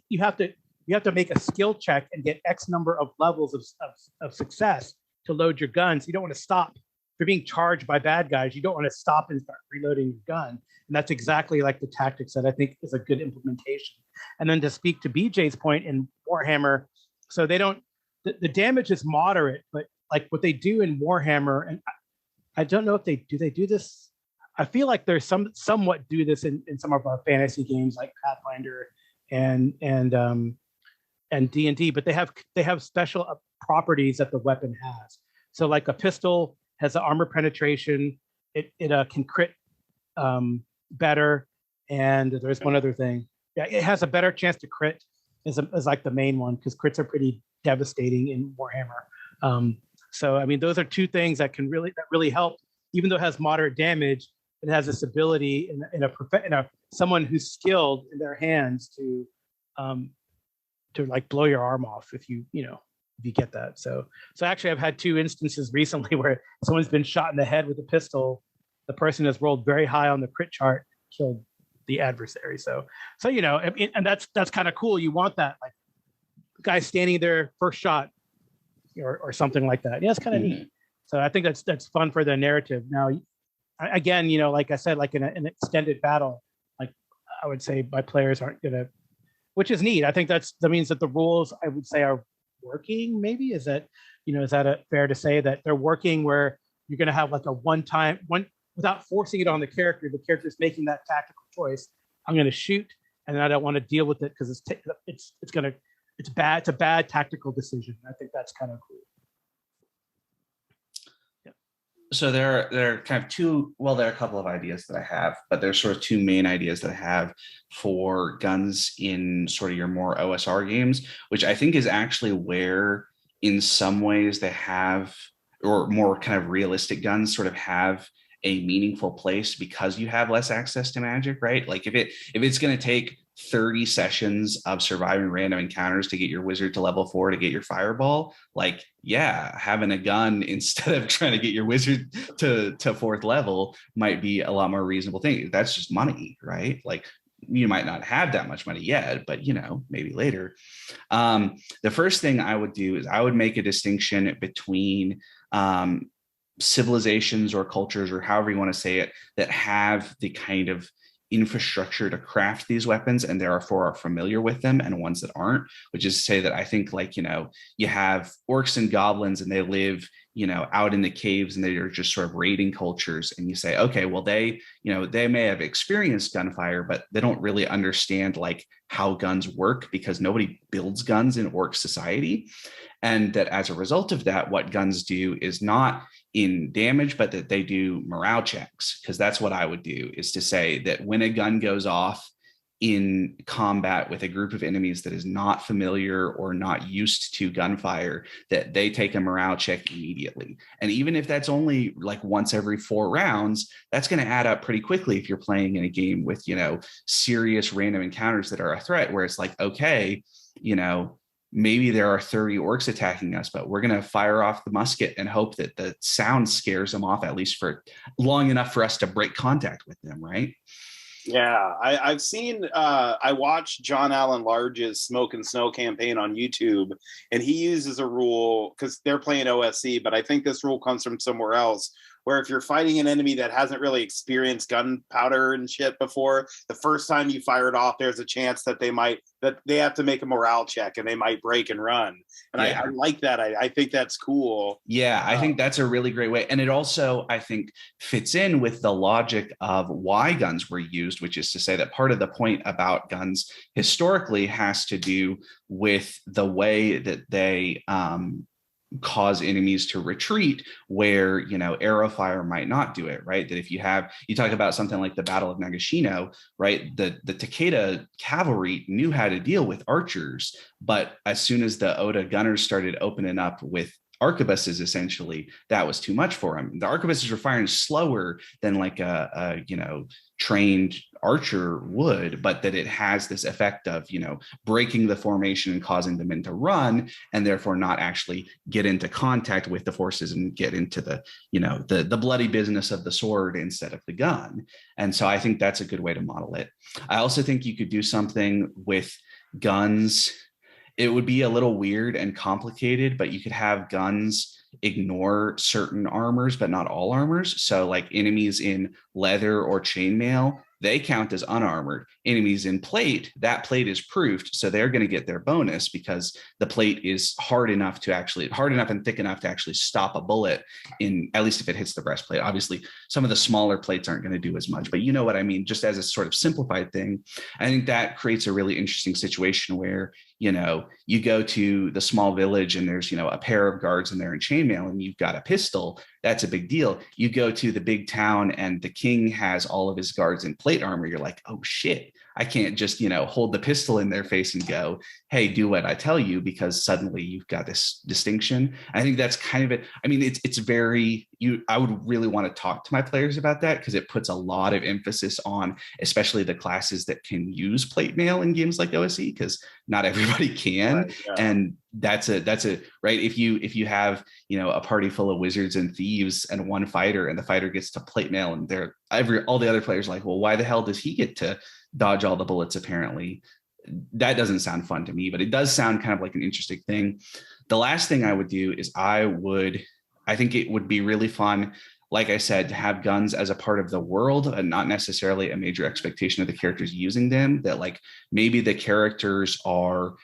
you have to make a skill check and get X number of levels of success to load your guns. You don't want to stop. If you're being charged by bad guys, you don't want to stop and start reloading your gun. And that's exactly like the tactics that I think is a good implementation. And then to speak to BJ's point in Warhammer, so they don't, the damage is moderate, but like what they do in Warhammer, and I don't know if they do this. I feel like there's somewhat do this in some of our fantasy games like Pathfinder and D&D, but they have special properties that the weapon has. So like a pistol has the armor penetration, it can crit better, and there's one other thing. Yeah, it has a better chance to crit is like the main one, because crits are pretty devastating in Warhammer. So I mean, those are 2 things that really help. Even though it has moderate damage, it has this ability in someone who's skilled in their hands to like blow your arm off if you get that. So actually, I've had 2 instances recently where someone's been shot in the head with a pistol. The person has rolled very high on the crit chart, killed the adversary. So and that's kind of cool. You want that, like, guy standing there, first shot, or something like that. Yeah, it's kind of neat. So I think that's fun for the narrative. Now, again, like I said, like in an extended battle, like I would say my players aren't gonna, which is neat. I think that means that the rules, I would say, are working? Maybe is that fair to say that they're working where you're going to have like a one without forcing it on the character. The character's making that tactical choice. I'm going to shoot, and I don't want to deal with it because it's bad. It's a bad tactical decision. I think that's kind of cool. So there are kind of there are a couple of ideas that I have, but there's sort of two main ideas that I have for guns in sort of your more OSR games, which I think is actually where in some ways they have, or more kind of realistic guns sort of have a meaningful place because you have less access to magic, right? Like if it's going to take 30 sessions of surviving random encounters to get your wizard to level 4 to get your fireball, like, yeah, having a gun instead of trying to get your wizard to 4th level might be a lot more reasonable thing. That's just money, right? Like you might not have that much money yet, but maybe later. The first thing I would do is I would make a distinction between civilizations or cultures, or however you want to say it, that have the kind of infrastructure to craft these weapons and therefore are familiar with them, and ones that aren't, which is to say that I think like, you have orcs and goblins and they live, out in the caves and they're just sort of raiding cultures. And you say, okay, well, they may have experienced gunfire, but they don't really understand like how guns work because nobody builds guns in orc society. And that as a result of that, what guns do is not in damage, but that they do morale checks. Because that's what I would do, is to say that when a gun goes off in combat with a group of enemies that is not familiar or not used to gunfire, that they take a morale check immediately. And even if that's only like once every 4 rounds, that's going to add up pretty quickly if you're playing in a game with, serious random encounters that are a threat, where it's like, okay, maybe there are 30 orcs attacking us, but we're going to fire off the musket and hope that the sound scares them off, at least for long enough for us to break contact with them, right? Yeah, I've seen, I watched John Allen Large's Smoke and Snow campaign on YouTube, and he uses a rule, because they're playing OSC, but I think this rule comes from somewhere else, where if you're fighting an enemy that hasn't really experienced gunpowder and shit before, the first time you fire it off, there's a chance that they have to make a morale check and they might break and run. And yeah. I like that. I think that's cool. Yeah, I think that's a really great way. And it also, I think, fits in with the logic of why guns were used, which is to say that part of the point about guns historically has to do with the way that they cause enemies to retreat, where arrow fire might not do it, right? That if you talk about something like the Battle of Nagashino, right? The Takeda cavalry knew how to deal with archers, but as soon as the Oda gunners started opening up with arquebuses, essentially, that was too much for them. The arquebuses were firing slower than like a trained archer would, but that it has this effect of breaking the formation and causing the men to run, and therefore not actually get into contact with the forces and get into the bloody business of the sword instead of the gun. And so I think that's a good way to model it. I also think you could do something with guns. It would be a little weird and complicated, but you could have guns ignore certain armors, but not all armors. So like enemies in leather or chainmail, they count as unarmored. Enemies in plate, that plate is proofed, so they're going to get their bonus because the plate is hard enough and thick enough to actually stop a bullet, in at least if it hits the breastplate. Obviously, some of the smaller plates aren't going to do as much, but you know what I mean, just as a sort of simplified thing. I think that creates a really interesting situation where, you go to the small village and there's, a pair of guards in there in chainmail and you've got a pistol. That's a big deal. You go to the big town and the king has all of his guards in plate armor. You're like, oh shit, I can't just, hold the pistol in their face and go, hey, do what I tell you, because suddenly you've got this distinction. I think that's kind of it. I mean, it's very, I would really want to talk to my players about that, because it puts a lot of emphasis on, especially the classes that can use plate mail in games like OSE, because not everybody can. Right, yeah. And that's a right. If you have, a party full of wizards and thieves and one fighter, and the fighter gets to plate mail, and all the other players are like, well, why the hell does he get to dodge all the bullets? Apparently, that doesn't sound fun to me, but it does sound kind of like an interesting thing. The last thing I would do is I think it would be really fun, like I said, to have guns as a part of the world and not necessarily a major expectation of the characters using them. That like maybe the characters are,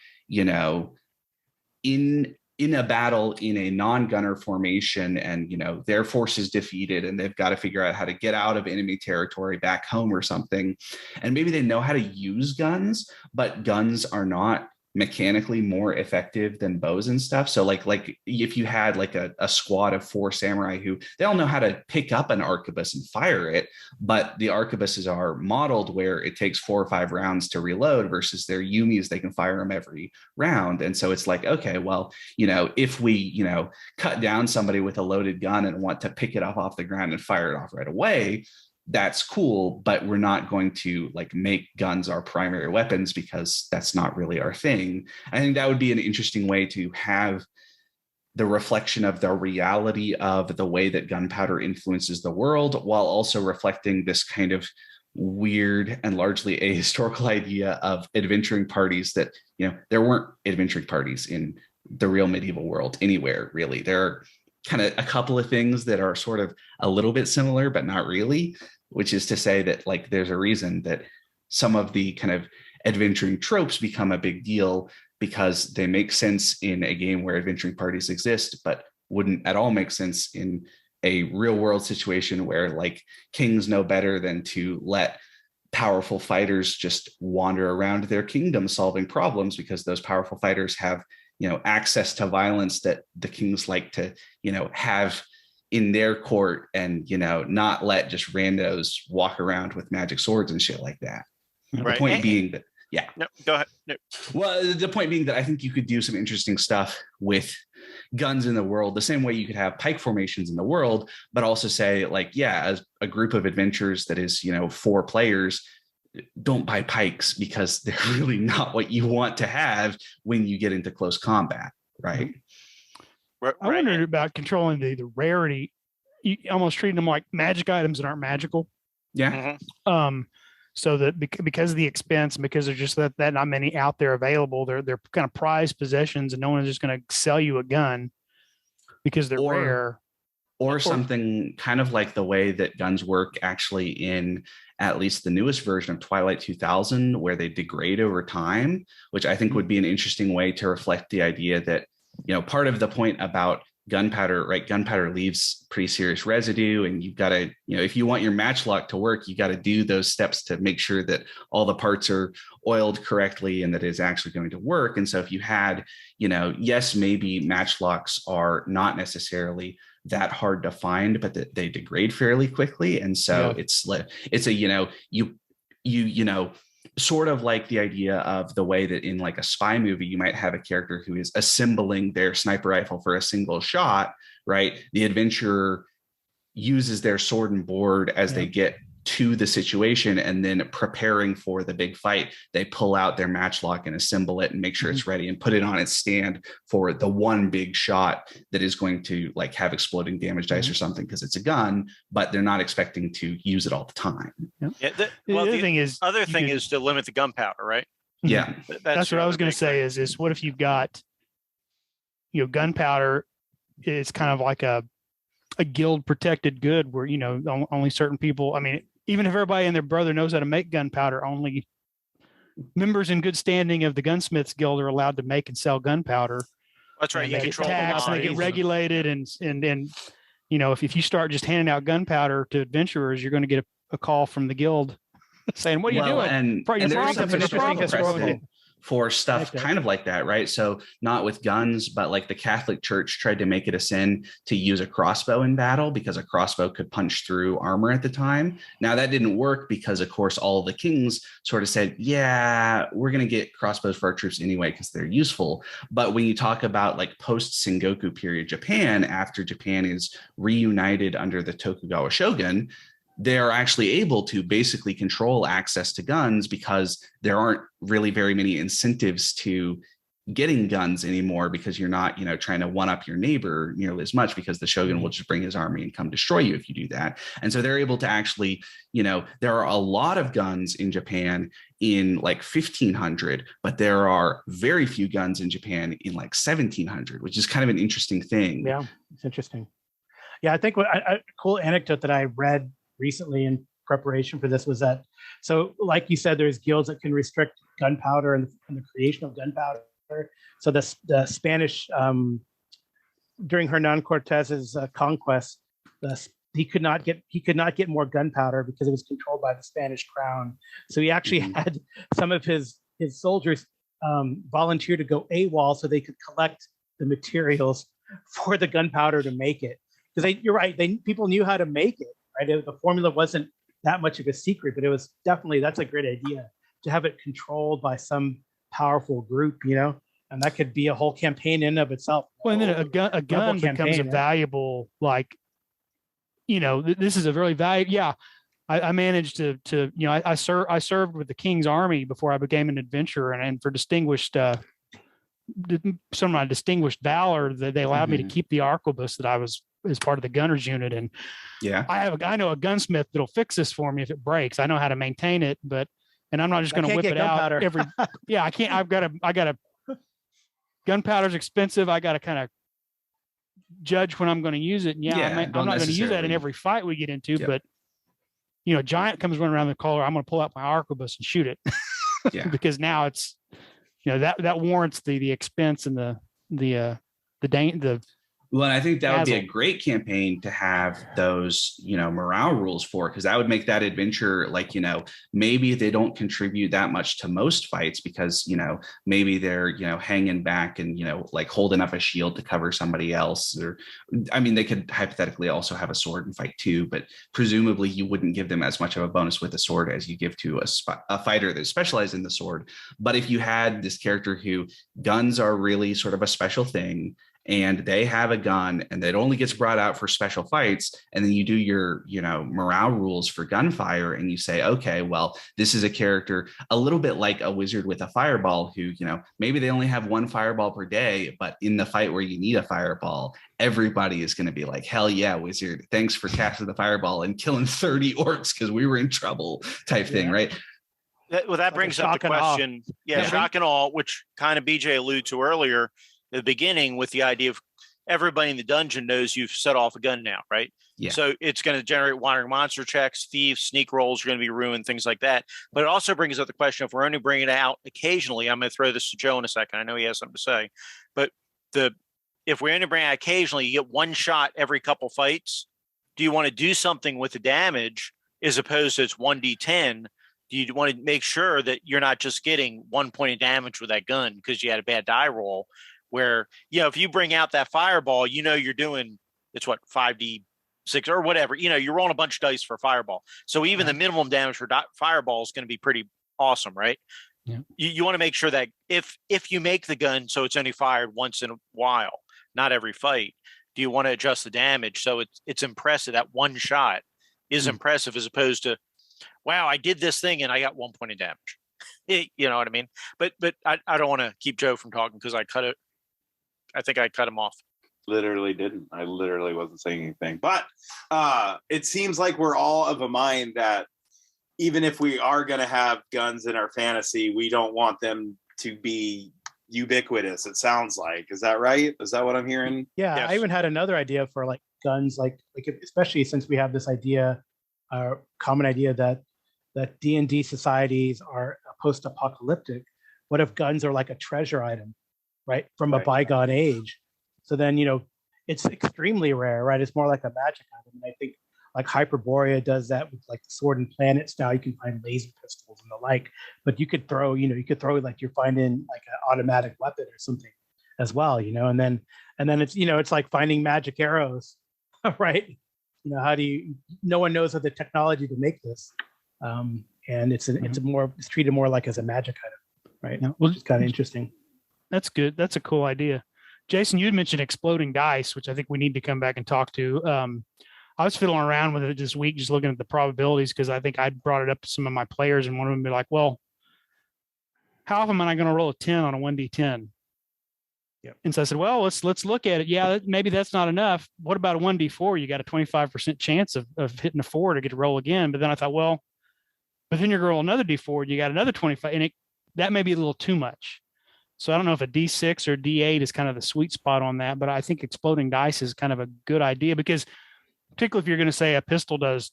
in a battle in a non-gunner formation, and their force is defeated and they've got to figure out how to get out of enemy territory back home or something, and maybe they know how to use guns, but guns are not mechanically more effective than bows and stuff. So like if you had like a squad of 4 samurai who they all know how to pick up an arquebus and fire it, but the arquebuses are modeled where it takes 4 or 5 rounds to reload versus their yumis, they can fire them every round. And so it's like, okay, well, if we cut down somebody with a loaded gun and want to pick it up off the ground and fire it off right away, that's cool, but we're not going to like make guns our primary weapons because that's not really our thing. I think that would be an interesting way to have the reflection of the reality of the way that gunpowder influences the world, while also reflecting this kind of weird and largely ahistorical idea of adventuring parties that, there weren't adventuring parties in the real medieval world anywhere, really. There are kind of a couple of things that are sort of a little bit similar, but not really, which is to say that like there's a reason that some of the kind of adventuring tropes become a big deal, because they make sense in a game where adventuring parties exist, but wouldn't at all make sense in a real world situation where like kings know better than to let powerful fighters just wander around their kingdom solving problems, because those powerful fighters have access to violence that the kings like to have in their court, and not let just randos walk around with magic swords and shit like that. Right. The point being that no, go ahead. No. Well, the point being that I think you could do some interesting stuff with guns in the world, the same way you could have pike formations in the world, but also say like, as a group of adventurers that is 4 players, don't buy pikes because they're really not what you want to have when you get into close combat, right? I wondered about controlling the rarity. You almost treating them like magic items that aren't magical. Yeah. Mm-hmm. So that because of the expense, because there's just that not many out there available, they're kind of prized possessions, and no one is just going to sell you a gun because they're rare. Or something kind of like the way that guns work actually in at least the newest version of Twilight 2000, where they degrade over time, which I think would be an interesting way to reflect the idea that, part of the point about gunpowder, right? Gunpowder leaves pretty serious residue, and you've got to, if you want your matchlock to work, you got to do those steps to make sure that all the parts are oiled correctly and that it's actually going to work. And so if you had, yes, maybe matchlocks are not necessarily that hard to find, but that they degrade fairly quickly. And so it's a, you sort of like the idea of the way that in like a spy movie, you might have a character who is assembling their sniper rifle for a single shot, right? The adventurer uses their sword and board as they get to the situation, and then preparing for the big fight, they pull out their matchlock and assemble it and make sure it's ready and put it on its stand for the one big shot that is going to like have exploding damage dice or something, because it's a gun, but they're not expecting to use it all the time. The other thing is to limit the gunpowder, right? Yeah. That's what I was going to say is what if you've got, gunpowder is kind of like a guild protected good where, only certain people, I mean, even if everybody and their brother knows how to make gunpowder, only members in good standing of the gunsmiths guild are allowed to make and sell gunpowder. That's right. You control tax and they get regulated, and if you start just handing out gunpowder to adventurers, you're going to get a call from the guild saying, "What are you doing?" And there's some historical for stuff kind of like that, right? So not with guns, but like the Catholic Church tried to make it a sin to use a crossbow in battle because a crossbow could punch through armor at the time. Now that didn't work because of course all the kings sort of said, we're going to get crossbows for our troops anyway because they're useful. But when you talk about like post Sengoku period Japan, after Japan is reunited under the Tokugawa shogun, they're actually able to basically control access to guns because there aren't really very many incentives to getting guns anymore, because you're not, trying to one up your neighbor nearly as much, because the shogun will just bring his army and come destroy you if you do that. And so they're able to actually, there are a lot of guns in Japan in like 1500, but there are very few guns in Japan in like 1700, which is kind of an interesting thing. Yeah, it's interesting. Yeah, I think a cool anecdote that I read recently in preparation for this was that, so like you said, there's guilds that can restrict gunpowder and the creation of gunpowder. So the Spanish during Hernan Cortez's conquest, he could not get more gunpowder because it was controlled by the Spanish crown. So he actually had some of his soldiers volunteer to go AWOL so they could collect the materials for the gunpowder to make it. Because you're right, people knew how to make it. Right, the formula wasn't that much of a secret, but it was definitely, that's a great idea to have it controlled by some powerful group, and that could be a whole campaign in of itself. Well, and then a gun becomes a valuable, like, this is a really valuable. Yeah, I managed to I served with the King's Army before I became an adventurer, and for distinguished some of my distinguished valor, that they allowed me to keep the arquebus that I was as part of the gunners unit. And I know a gunsmith that'll fix this for me if it breaks. I know how to maintain it, and I'm not just going to whip it out every. Yeah, I can't. I got to. Gunpowder's expensive. I got to kind of judge when I'm going to use it. And I'm not going to use that in every fight we get into. But a giant comes running around the corner, I'm going to pull out my arquebus and shoot it. Because now it's that warrants the expense and the Well, and I think that would be a great campaign to have those, morale rules for, because that would make that adventure like, maybe they don't contribute that much to most fights because, maybe they're, hanging back and, like holding up a shield to cover somebody else. Or, I mean, they could hypothetically also have a sword and fight too, but presumably you wouldn't give them as much of a bonus with a sword as you give to a fighter that specialized in the sword. But if you had this character who guns are really sort of a special thing, and they have a gun and it only gets brought out for special fights. And then you do your, morale rules for gunfire and you say, okay, well, this is a character a little bit like a wizard with a fireball who, maybe they only have one fireball per day, but in the fight where you need a fireball, everybody is going to be like, hell yeah, wizard. Thanks for casting the fireball and killing 30 orcs because we were in trouble type thing, right? That brings up the question. Shock and awe, which kind of BJ alluded to earlier. The beginning with the idea of everybody in the dungeon knows you've set off a gun now, right? Yeah. So it's going to generate wandering monster checks, thieves, sneak rolls are going to be ruined, things like that. But it also brings up the question, if we're only bringing it out occasionally, I'm going to throw this to Joe in a second. I know he has something to say, but if we only bring it out occasionally, you get one shot every couple fights. Do you want to do something with the damage as opposed to it's 1d10? Do you want to make sure that you're not just getting 1 point of damage with that gun because you had a bad die roll? Where, if you bring out that fireball, you're doing, it's what, 5d6 or whatever, you're rolling a bunch of dice for a fireball. So even the minimum damage for fireball is going to be pretty awesome, right? Yeah. You want to make sure that if you make the gun so it's only fired once in a while, not every fight, do you want to adjust the damage so it's impressive? That one shot is impressive as opposed to, wow, I did this thing and I got 1 point of damage. You know what I mean? But I don't want to keep Joe from talking because I think I cut him off. Literally didn't. I literally wasn't saying anything. But it seems like we're all of a mind that even if we are going to have guns in our fantasy, we don't want them to be ubiquitous, it sounds like. Is that right? Is that what I'm hearing? Yeah, yes. I even had another idea for like guns, like especially since we have this idea, common idea that D&D societies are post-apocalyptic. What if guns are like a treasure item? Right, from a bygone age. So then, it's extremely rare, right? It's more like a magic item. And I think like Hyperborea does that with like the Sword and Planet style. You can find laser pistols and the like, but you could throw like you're finding like an automatic weapon or something as well, and then it's, it's like finding magic arrows, right? How do you, no one knows of the technology to make this. And it's treated more like as a magic item, right? Yeah. Which is kind of interesting. That's good. That's a cool idea. Jason, you had mentioned exploding dice, which I think we need to come back and talk to. I was fiddling around with it this week, just looking at the probabilities, because I think I brought it up to some of my players and one of them be like, well, how often am I going to roll a 10 on a 1d10? Yep. And so I said, well, let's look at it. Yeah, maybe that's not enough. What about a 1d4? You got a 25% chance of hitting a 4 to get to roll again. But then I thought, well, but then you're going to roll another d4, you got another 25, and that may be a little too much. So I don't know if a D6 or D8 is kind of the sweet spot on that, but I think exploding dice is kind of a good idea because particularly if you're going to say a pistol does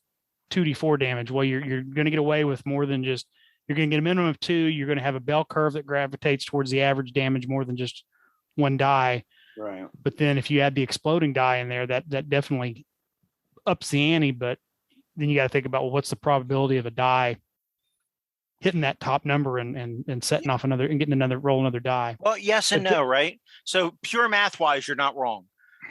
2d4 damage, well, you're going to get away with more than just You're going to get a minimum of 2. You're going to have a bell curve that gravitates towards the average damage more than just 1 die. Right. But then if you add the exploding die in there, that definitely ups the ante. But then you got to think about, well, what's the probability of a die hitting that top number and setting off another and getting another die? Well, yes and no, right? So pure math wise, you're not wrong.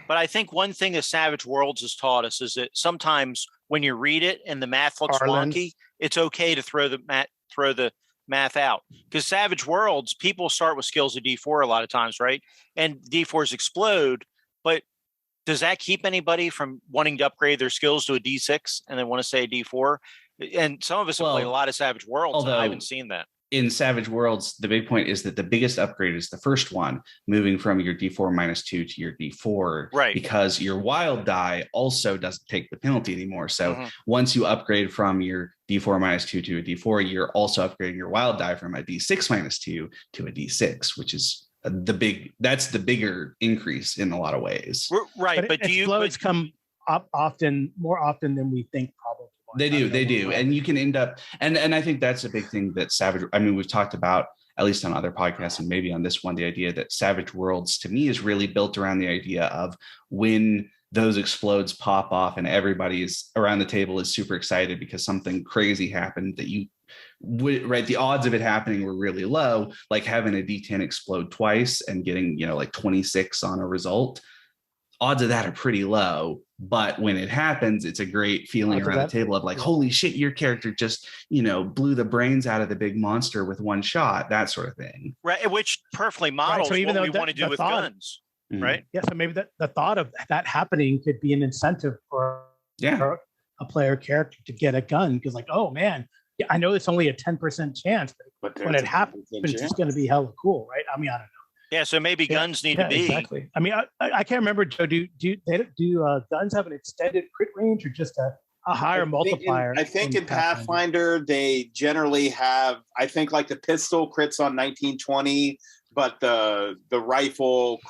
But I think one thing that Savage Worlds has taught us is that sometimes when you read it and the math looks wonky, it's okay to throw the math out. Because Savage Worlds, people start with skills of D4 a lot of times, right? And D4s explode. But does that keep anybody from wanting to upgrade their skills to a D6 and they want to say a D4? And some of us have played a lot of Savage Worlds, and I haven't seen that. In Savage Worlds, the big point is that the biggest upgrade is the first one, moving from your D4 -2 to your D4, right? Because your wild die also doesn't take the penalty anymore. So once you upgrade from your D4 -2 to a D4, you're also upgrading your wild die from a D6 -2 to a D6, which is that's the bigger increase in a lot of ways. Right. But explodes come up more often than we think, probably. They do. And you can end up, and I think that's a big thing that we've talked about, at least on other podcasts and maybe on this one, the idea that Savage Worlds to me is really built around the idea of when those explodes pop off and everybody's around the table is super excited because something crazy happened that the odds of it happening were really low, like having a D10 explode twice and getting, like 26 on a result. Odds of that are pretty low, but when it happens, it's a great feeling around the table of like, holy shit, your character just, blew the brains out of the big monster with one shot, that sort of thing. Right, which perfectly models what we want to do with guns, right? Yeah, so maybe the thought of that happening could be an incentive for a player character to get a gun, because like, oh man, I know it's only a 10% chance, but when it happens, it's going to be hella cool, right? I mean, I don't know. Yeah, so maybe guns need to be exactly. I mean, I can't remember, Joe. Do guns have an extended crit range or just a higher multiplier? I think in Pathfinder they generally have. I think like the pistol crits on 1920, but the rifle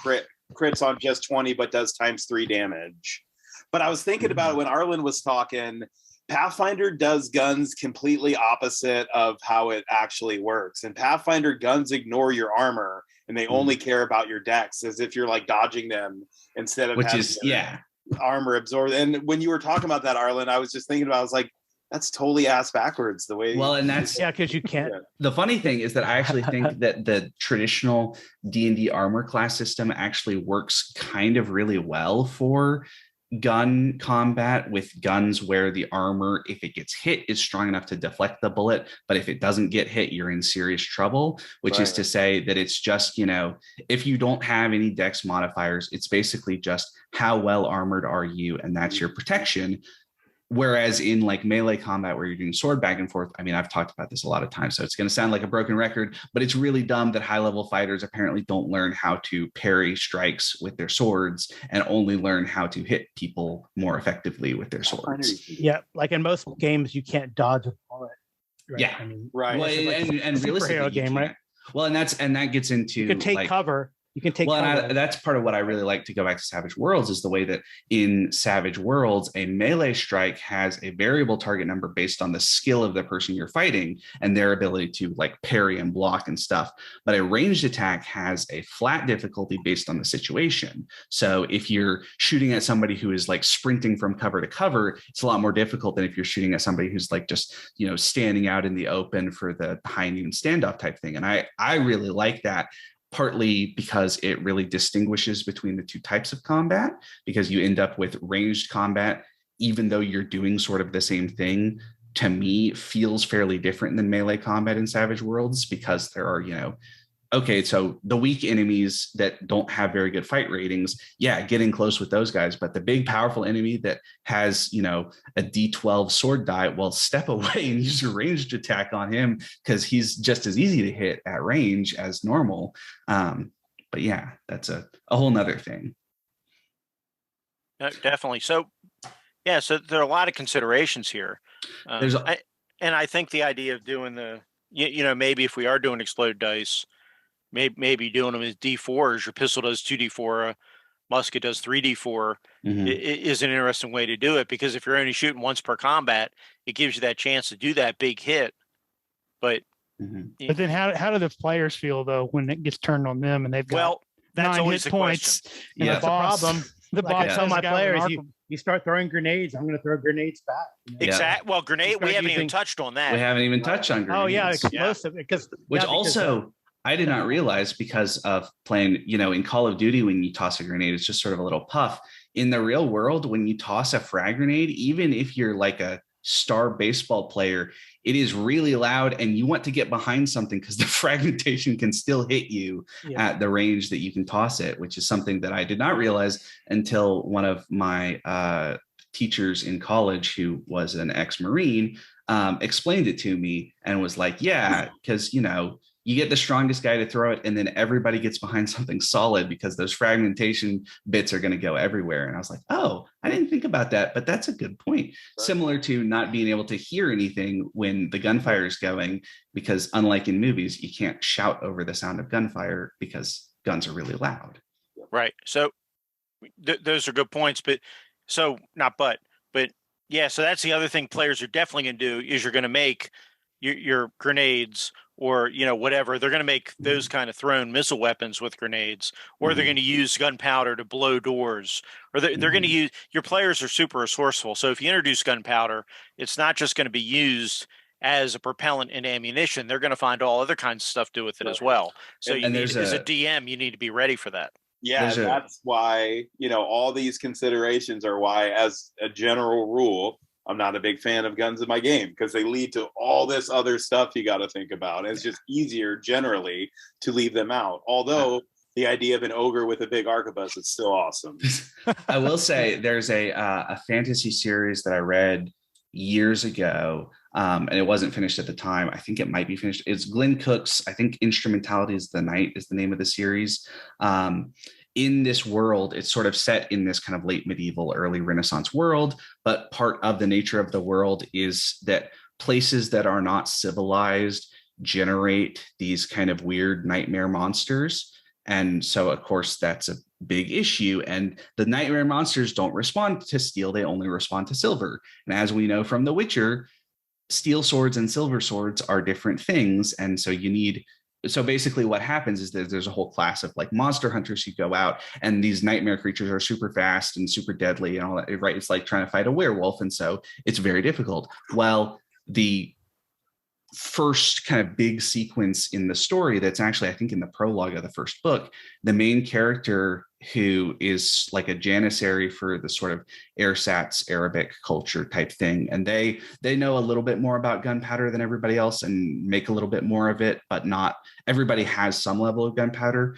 crits on just 20, but does ×3 damage. But I was thinking about it when Arlen was talking. Pathfinder does guns completely opposite of how it actually works. In Pathfinder, guns ignore your armor and they only care about your dex, as if you're like dodging them instead of armor absorb. And when you were talking about that, Arlen, I was just thinking about, I was like, that's totally ass backwards the way. Well, and that's because you can't. The funny thing is that I actually think that the traditional D&D armor class system actually works kind of really well for gun combat, with guns where the armor, if it gets hit, is strong enough to deflect the bullet, but if it doesn't get hit, you're in serious trouble, which is to say that it's just, if you don't have any dex modifiers, it's basically just how well armored are you, and that's your protection. Whereas in like melee combat where you're doing sword back and forth, I mean, I've talked about this a lot of times, so it's going to sound like a broken record, but it's really dumb that high level fighters apparently don't learn how to parry strikes with their swords and only learn how to hit people more effectively with their swords. Yeah, like in most games, you can't dodge a bullet. Right? Yeah, I mean, right. Well, and realistically, game, right? Well, and that gets into you can take cover. You can take. Well, and that's part of what I really like to go back to Savage Worlds, is the way that in Savage Worlds, a melee strike has a variable target number based on the skill of the person you're fighting and their ability to like parry and block and stuff. But a ranged attack has a flat difficulty based on the situation. So if you're shooting at somebody who is like sprinting from cover to cover, it's a lot more difficult than if you're shooting at somebody who's like just, standing out in the open for the high noon standoff type thing. And I really like that, partly because it really distinguishes between the two types of combat, because you end up with ranged combat, even though you're doing sort of the same thing, to me feels fairly different than melee combat in Savage Worlds, because there are, okay, so the weak enemies that don't have very good fight ratings, getting close with those guys, but the big powerful enemy that has, a D12 sword die, well, step away and use your ranged attack on him, because he's just as easy to hit at range as normal. But yeah, that's a whole nother thing. Definitely. So there are a lot of considerations here. And I think the idea of doing maybe if we are doing exploded dice, maybe doing them as D4s. Your pistol does 2D4, musket does 3D4. Is an interesting way to do it, because if you're only shooting once per combat, it gives you that chance to do that big hit. But Mm-hmm. But then how do the players feel though when it gets turned on them and they've got that's 9 always hit the points? question. And Yeah. the boss, problem. the Like boss I tell has my a guy with an players, arc. you start throwing grenades, I'm going to throw grenades back. You know? Exactly. Well, grenade. We haven't even touched on that. We haven't even touched on grenades. Oh yeah, explosive. Because also I did not realize because of playing, in Call of Duty, when you toss a grenade, it's just sort of a little puff. In the real world, when you toss a frag grenade, even if you're like a star baseball player, it is really loud and you want to get behind something because the fragmentation can still hit you at the range that you can toss it, which is something that I did not realize until one of my teachers in college, who was an ex-Marine, explained it to me and was like, yeah, because, you get the strongest guy to throw it and then everybody gets behind something solid because those fragmentation bits are going to go everywhere. And I was like, oh, I didn't think about that, but that's a good point. Right. Similar to not being able to hear anything when the gunfire is going, because unlike in movies, you can't shout over the sound of gunfire because guns are really loud. Right. So those are good points, but so yeah, so that's the other thing players are definitely going to do is you're going to make your grenades or, whatever. They're going to make those kind of thrown missile weapons with grenades, or they're going to use gunpowder to blow doors, or they're going to use, your players are super resourceful. So if you introduce gunpowder, it's not just going to be used as a propellant and ammunition. They're going to find all other kinds of stuff to do with it as well. So as a DM, you need to be ready for that. Yeah, that's why, all these considerations are why, as a general rule, I'm not a big fan of guns in my game because they lead to all this other stuff you got to think about. It's just easier generally to leave them out. Although the idea of an ogre with a big arquebus is still awesome. I will say there's a fantasy series that I read years ago, and it wasn't finished at the time. I think it might be finished. It's Glenn Cook's, I think, Instrumentality is the Night is the name of the series. In this world, it's sort of set in this kind of late medieval, early Renaissance world, but part of the nature of the world is that places that are not civilized generate these kind of weird nightmare monsters. And so, of course, that's a big issue. And the nightmare monsters don't respond to steel. They only respond to silver. And as we know from The Witcher, steel swords and silver swords are different things. And so so basically what happens is that there's a whole class of like monster hunters who go out, and these nightmare creatures are super fast and super deadly and all that, right? It's like trying to fight a werewolf. And so it's very difficult. Well, the first kind of big sequence in the story that's actually, I think, in the prologue of the first book, the main character, who is like a janissary for the sort of ersatz Arabic culture type thing, and they know a little bit more about gunpowder than everybody else and make a little bit more of it, but not everybody has some level of gunpowder.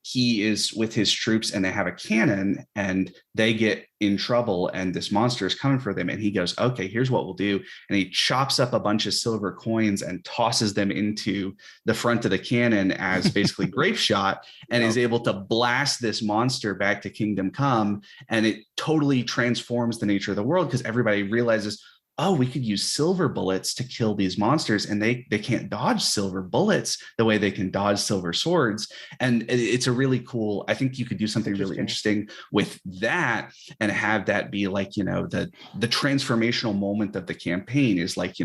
He is with his troops and they have a cannon and they get in trouble and this monster is coming for them, and he goes, okay, here's what we'll do, and he chops up a bunch of silver coins and tosses them into the front of the cannon as basically grape shot, and is able to blast this monster back to Kingdom Come. And it totally transforms the nature of the world because everybody realizes, oh, we could use silver bullets to kill these monsters, and they can't dodge silver bullets the way they can dodge silver swords. And it's a really cool, I think you could do something really interesting with that and have that be like, the transformational moment of the campaign is like,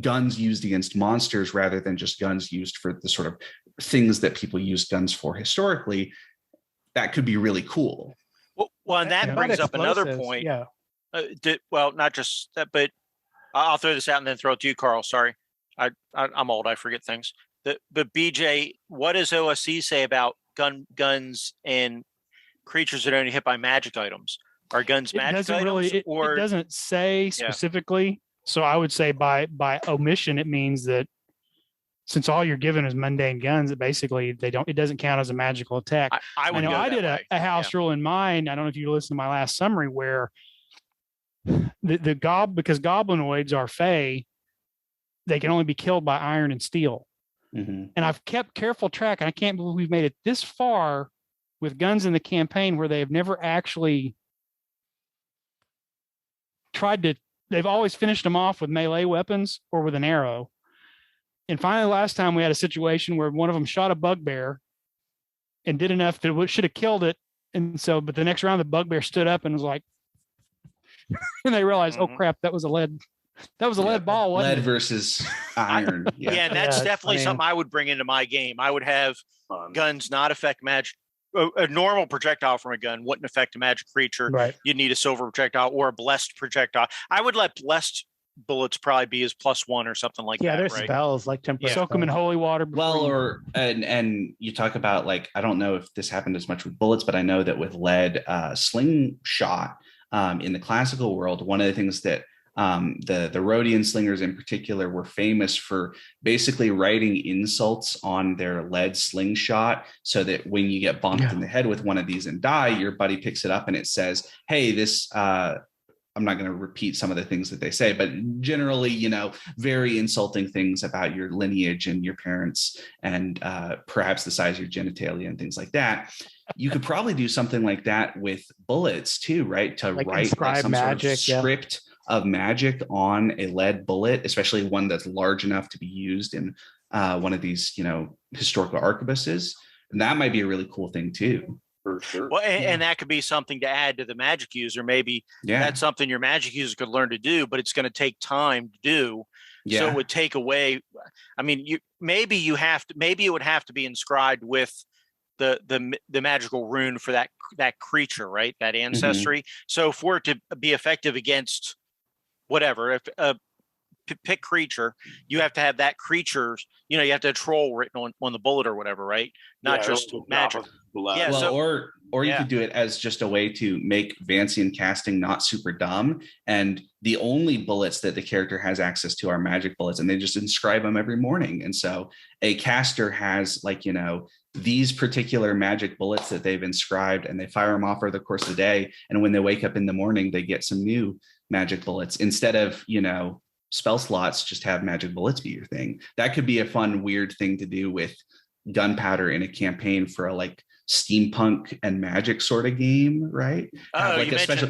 guns used against monsters rather than just guns used for the sort of things that people use guns for historically. That could be really cool. Well, and that brings up another point. Yeah. Not just that, but I'll throw this out and then throw it to you, Carl. Sorry, I'm old. I forget things. But BJ, what does OSC say about guns and creatures that are only hit by magic items? Are guns magic items? It doesn't say specifically. Yeah. So I would say by omission, it means that since all you're given is mundane guns, that basically it doesn't count as a magical attack. I did a house rule in mine. I don't know if you listened to my last summary where because goblinoids are fey, they can only be killed by iron and steel. Mm-hmm. And I've kept careful track, and I can't believe we've made it this far with guns in the campaign where they have never actually they've always finished them off with melee weapons or with an arrow. And finally, last time we had a situation where one of them shot a bugbear and did enough that should have killed it. And so, but the next round, the bugbear stood up and was like, and they realized, oh crap, that was a lead That was a lead ball, wasn't lead it? versus iron. Yeah, Yeah. and that's Yeah, definitely funny. something I would bring into my game. I would have Fun. guns not affect magic. A normal projectile from a gun wouldn't affect a magic creature. Right. You'd need a silver projectile or a blessed projectile. I would let blessed bullets probably be as +1 or something like Yeah, that. there's Right? spells like temporary. Soak them in holy water. Well, or and you talk about, like, I don't know if this happened as much with bullets, but I know that with lead slingshot in the classical world, one of the things that the Rhodian slingers in particular were famous for basically writing insults on their lead slingshot, so that when you get bonked in the head with one of these and die, your buddy picks it up and it says, hey, this I'm not going to repeat some of the things that they say, but generally, very insulting things about your lineage and your parents, and perhaps the size of your genitalia and things like that. You could probably do something like that with bullets too, right? To Like write inscribe some magic, sort of script of magic on a lead bullet, especially one that's large enough to be used in one of these, historical arquebuses. And that might be a really cool thing too. For sure. Well, and that could be something to add to the magic user. Maybe that's something your magic user could learn to do, but it's going to take time to do. So it would take away. I mean, maybe it would have to be inscribed with the magical rune for that creature, right? That ancestry. So for it to be effective against whatever, if pick creature, you have to have that creature's, you have to have troll written on the bullet or whatever, right? Not just magic. Yeah, well, or you could do it as just a way to make Vancian casting not super dumb, and the only bullets that the character has access to are magic bullets, and they just inscribe them every morning. And so a caster has, like, these particular magic bullets that they've inscribed, and they fire them off over the course of the day, and when they wake up in the morning, they get some new magic bullets instead of spell slots. Just have magic bullets be your thing. That could be a fun, weird thing to do with Gunpowder in a campaign for a like steampunk and magic sort of game, right? Oh, like you special.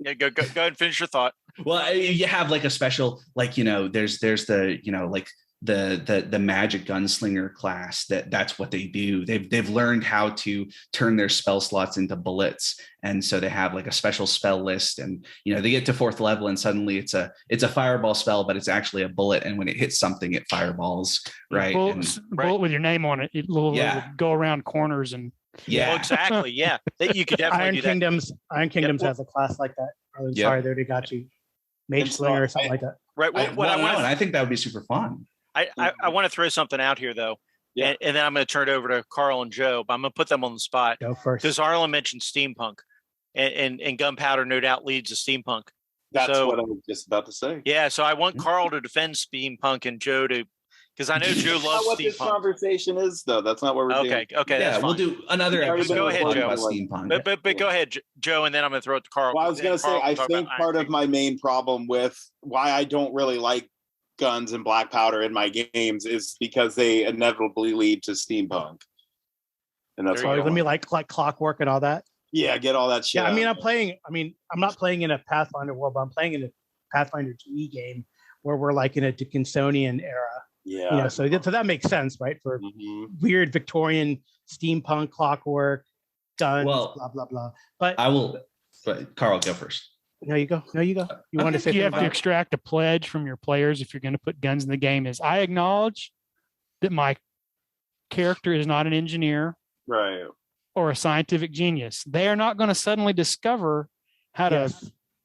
Go ahead and finish your thought. Well, you have like a special, like, there's the, like the magic gunslinger class that's what they do. They've learned how to turn their spell slots into bullets, and so they have like a special spell list, and they get to 4th level and suddenly it's a fireball spell, but it's actually a bullet, and when it hits something it fireballs, right? Bullet with your name on it. It will go around corners and well, exactly. Yeah, you could definitely do that. Iron Kingdoms has a class like that. Sorry, they already got you. Mage Slinger or something like that. Right. I think that would be super fun. I want to throw something out here though, and then I'm going to turn it over to Carl and Joe. But I'm going to put them on the spot. Go first, because Arlen mentioned steampunk, and Gunpowder no doubt leads to steampunk. That's what I was just about to say. Yeah, so I want Carl to defend steampunk and Joe to, because I know Joe loves what steampunk. This conversation is though. That's not what we're doing. Okay, yeah, we'll do another episode. Go ahead, Joe. About steampunk. But go ahead, Joe, and then I'm going to throw it to Carl. Well, I was going to say, I think part of my main problem with why I don't really like guns and black powder in my games is because they inevitably lead to steampunk, and that's why. Let me like clockwork and all that. Yeah, get all that shit. Yeah, I'm not playing in a Pathfinder world, but I'm playing in a Pathfinder 2e game where we're like in a Dickinsonian era. Yeah. So that makes sense, right? For weird Victorian steampunk clockwork, guns, blah blah blah. But Carl, go first. No, you go. You want to say you have to extract a pledge from your players if you're going to put guns in the game. Is I acknowledge that my character is not an engineer, right, or a scientific genius. They are not going to suddenly discover how to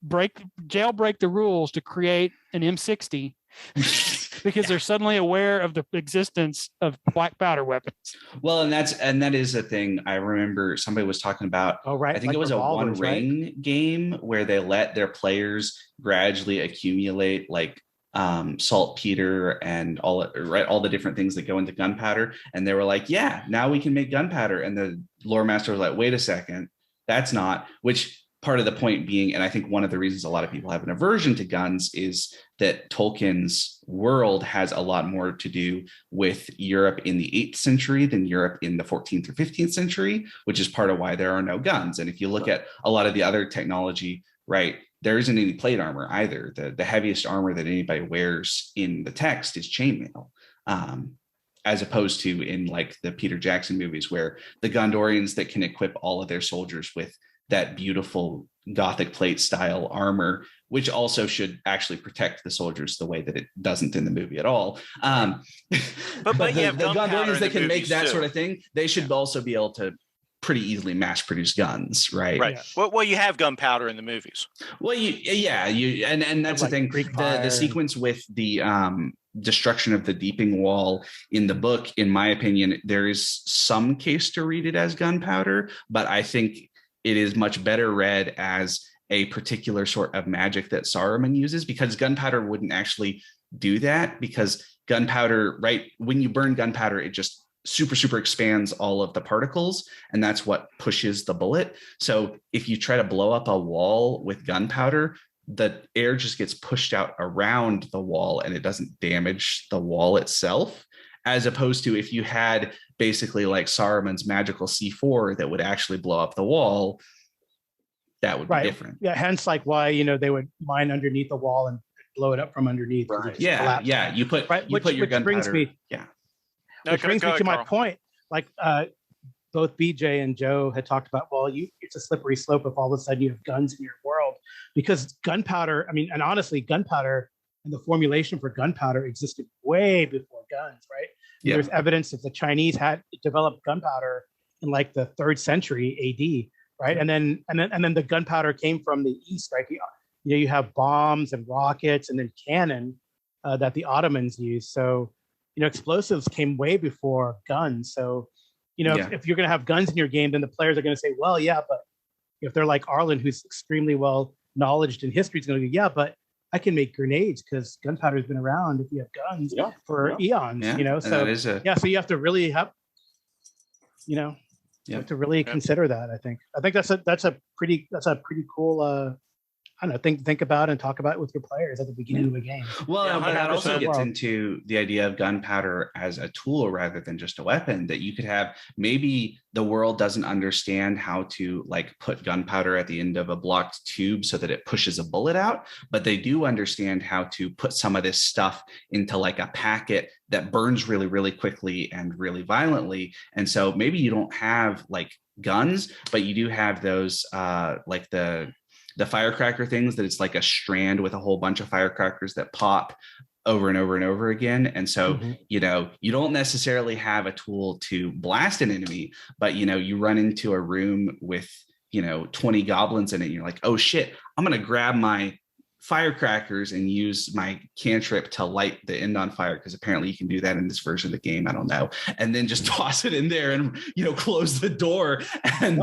jailbreak the rules to create an M60 because they're suddenly aware of the existence of black powder weapons. Well, and that is a thing. I remember somebody was talking about. Oh, right. I think it was a One Ring game where they let their players gradually accumulate like saltpeter and all the different things that go into gunpowder, and they were like, yeah, now we can make gunpowder. And the lore master was like, wait a second, that's not, which part of the point being, and I think one of the reasons a lot of people have an aversion to guns is that Tolkien's world has a lot more to do with Europe in the 8th century than Europe in the 14th or 15th century, which is part of why there are no guns. And if you look at a lot of the other technology, right, there isn't any plate armor either. The heaviest armor that anybody wears in the text is chainmail, as opposed to in like the Peter Jackson movies where the Gondorians that can equip all of their soldiers with that beautiful Gothic plate style armor which also should actually protect the soldiers the way that it doesn't in the movie at all. But you have the gunpowder guns that can make that too. sort of thing, they should also be able to pretty easily mass produce guns, right? Right. Yeah. Well, you have gunpowder in the movies. Well, and that's the thing. The sequence with the destruction of the Deeping Wall in the book, in my opinion, there is some case to read it as gunpowder, but I think it is much better read as a particular sort of magic that Saruman uses, because gunpowder wouldn't actually do that, because gunpowder, right, when you burn gunpowder, it just super expands all of the particles, and that's what pushes the bullet. So if you try to blow up a wall with gunpowder, the air just gets pushed out around the wall and it doesn't damage the wall itself, as opposed to if you had basically like Saruman's magical C4 that would actually blow up the wall, that would be different. Yeah, hence like why, they would mine underneath the wall and blow it up from underneath. Right. Yeah. You put your gunpowder. Which brings me to my point. Like both BJ and Joe had talked about, it's a slippery slope if all of a sudden you have guns in your world, because gunpowder, and honestly, gunpowder and the formulation for gunpowder existed way before guns, right? Yeah. There's evidence that the Chinese had developed gunpowder in like the 3rd century AD, right? And then the gunpowder came from the East, right? You have bombs and rockets and then cannon that the Ottomans used. So, explosives came way before guns. So, if you're going to have guns in your game, then the players are going to say, well, yeah, but if they're like Arlen, who's extremely well knowledge in history, is going to go, yeah, but I can make grenades because gunpowder has been around if you have guns for eons, So, so you have to really have, you have to really consider that. I think that's a pretty cool, think about and talk about it with your players at the beginning of the game. Well, but that also gets into the idea of gunpowder as a tool rather than just a weapon, that you could have. Maybe the world doesn't understand how to like put gunpowder at the end of a blocked tube so that it pushes a bullet out, but they do understand how to put some of this stuff into like a packet that burns really, really quickly and really violently. And so maybe you don't have like guns, but you do have those like the firecracker things, that it's like a strand with a whole bunch of firecrackers that pop over and over and over again. And so, you don't necessarily have a tool to blast an enemy, but, you run into a room with, 20 goblins in it. And you're like, oh shit, I'm going to grab my firecrackers and use my cantrip to light the end on fire, because apparently you can do that in this version of the game. I don't know. And then just toss it in there and close the door and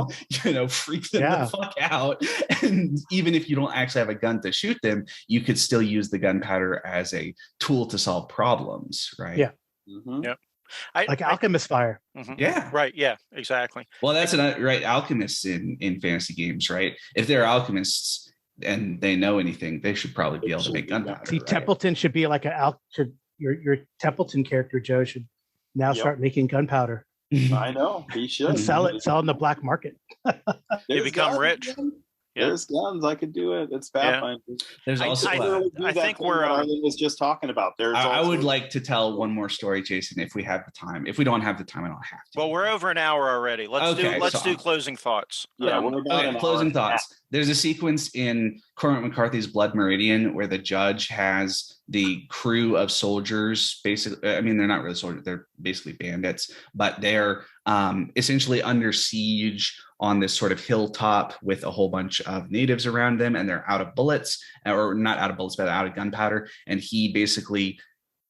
freak them the fuck out. And even if you don't actually have a gun to shoot them, you could still use the gunpowder as a tool to solve problems, right? Yeah. Yep. Like alchemist fire. Yeah. Right. Yeah, exactly. Well, that's right. Alchemists in fantasy games, right? If they're alchemists and they know anything, they should probably be able to make gunpowder. See, right? Templeton should be like your Templeton character, Joe, should now start making gunpowder. I know, he should. And sell in the black market. You become rich. There's guns. I could do it. It's Pathfinder. There's also. I think Arlen was just talking about. I would like to tell one more story, Jason, if we have the time. If we don't have the time, I don't have to. Well, we're over an hour already. Let's do closing thoughts. Yeah, we're about closing thoughts. There's a sequence in Cormac McCarthy's Blood Meridian where the judge has the crew of soldiers. Basically, they're not really soldiers; they're basically bandits, but they're essentially under siege on this sort of hilltop with a whole bunch of natives around them, and they're out of bullets, or not out of bullets, but out of gunpowder. And he basically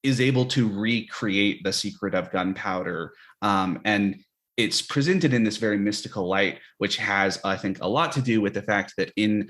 is able to recreate the secret of gunpowder. And it's presented in this very mystical light, which has, I think, a lot to do with the fact that in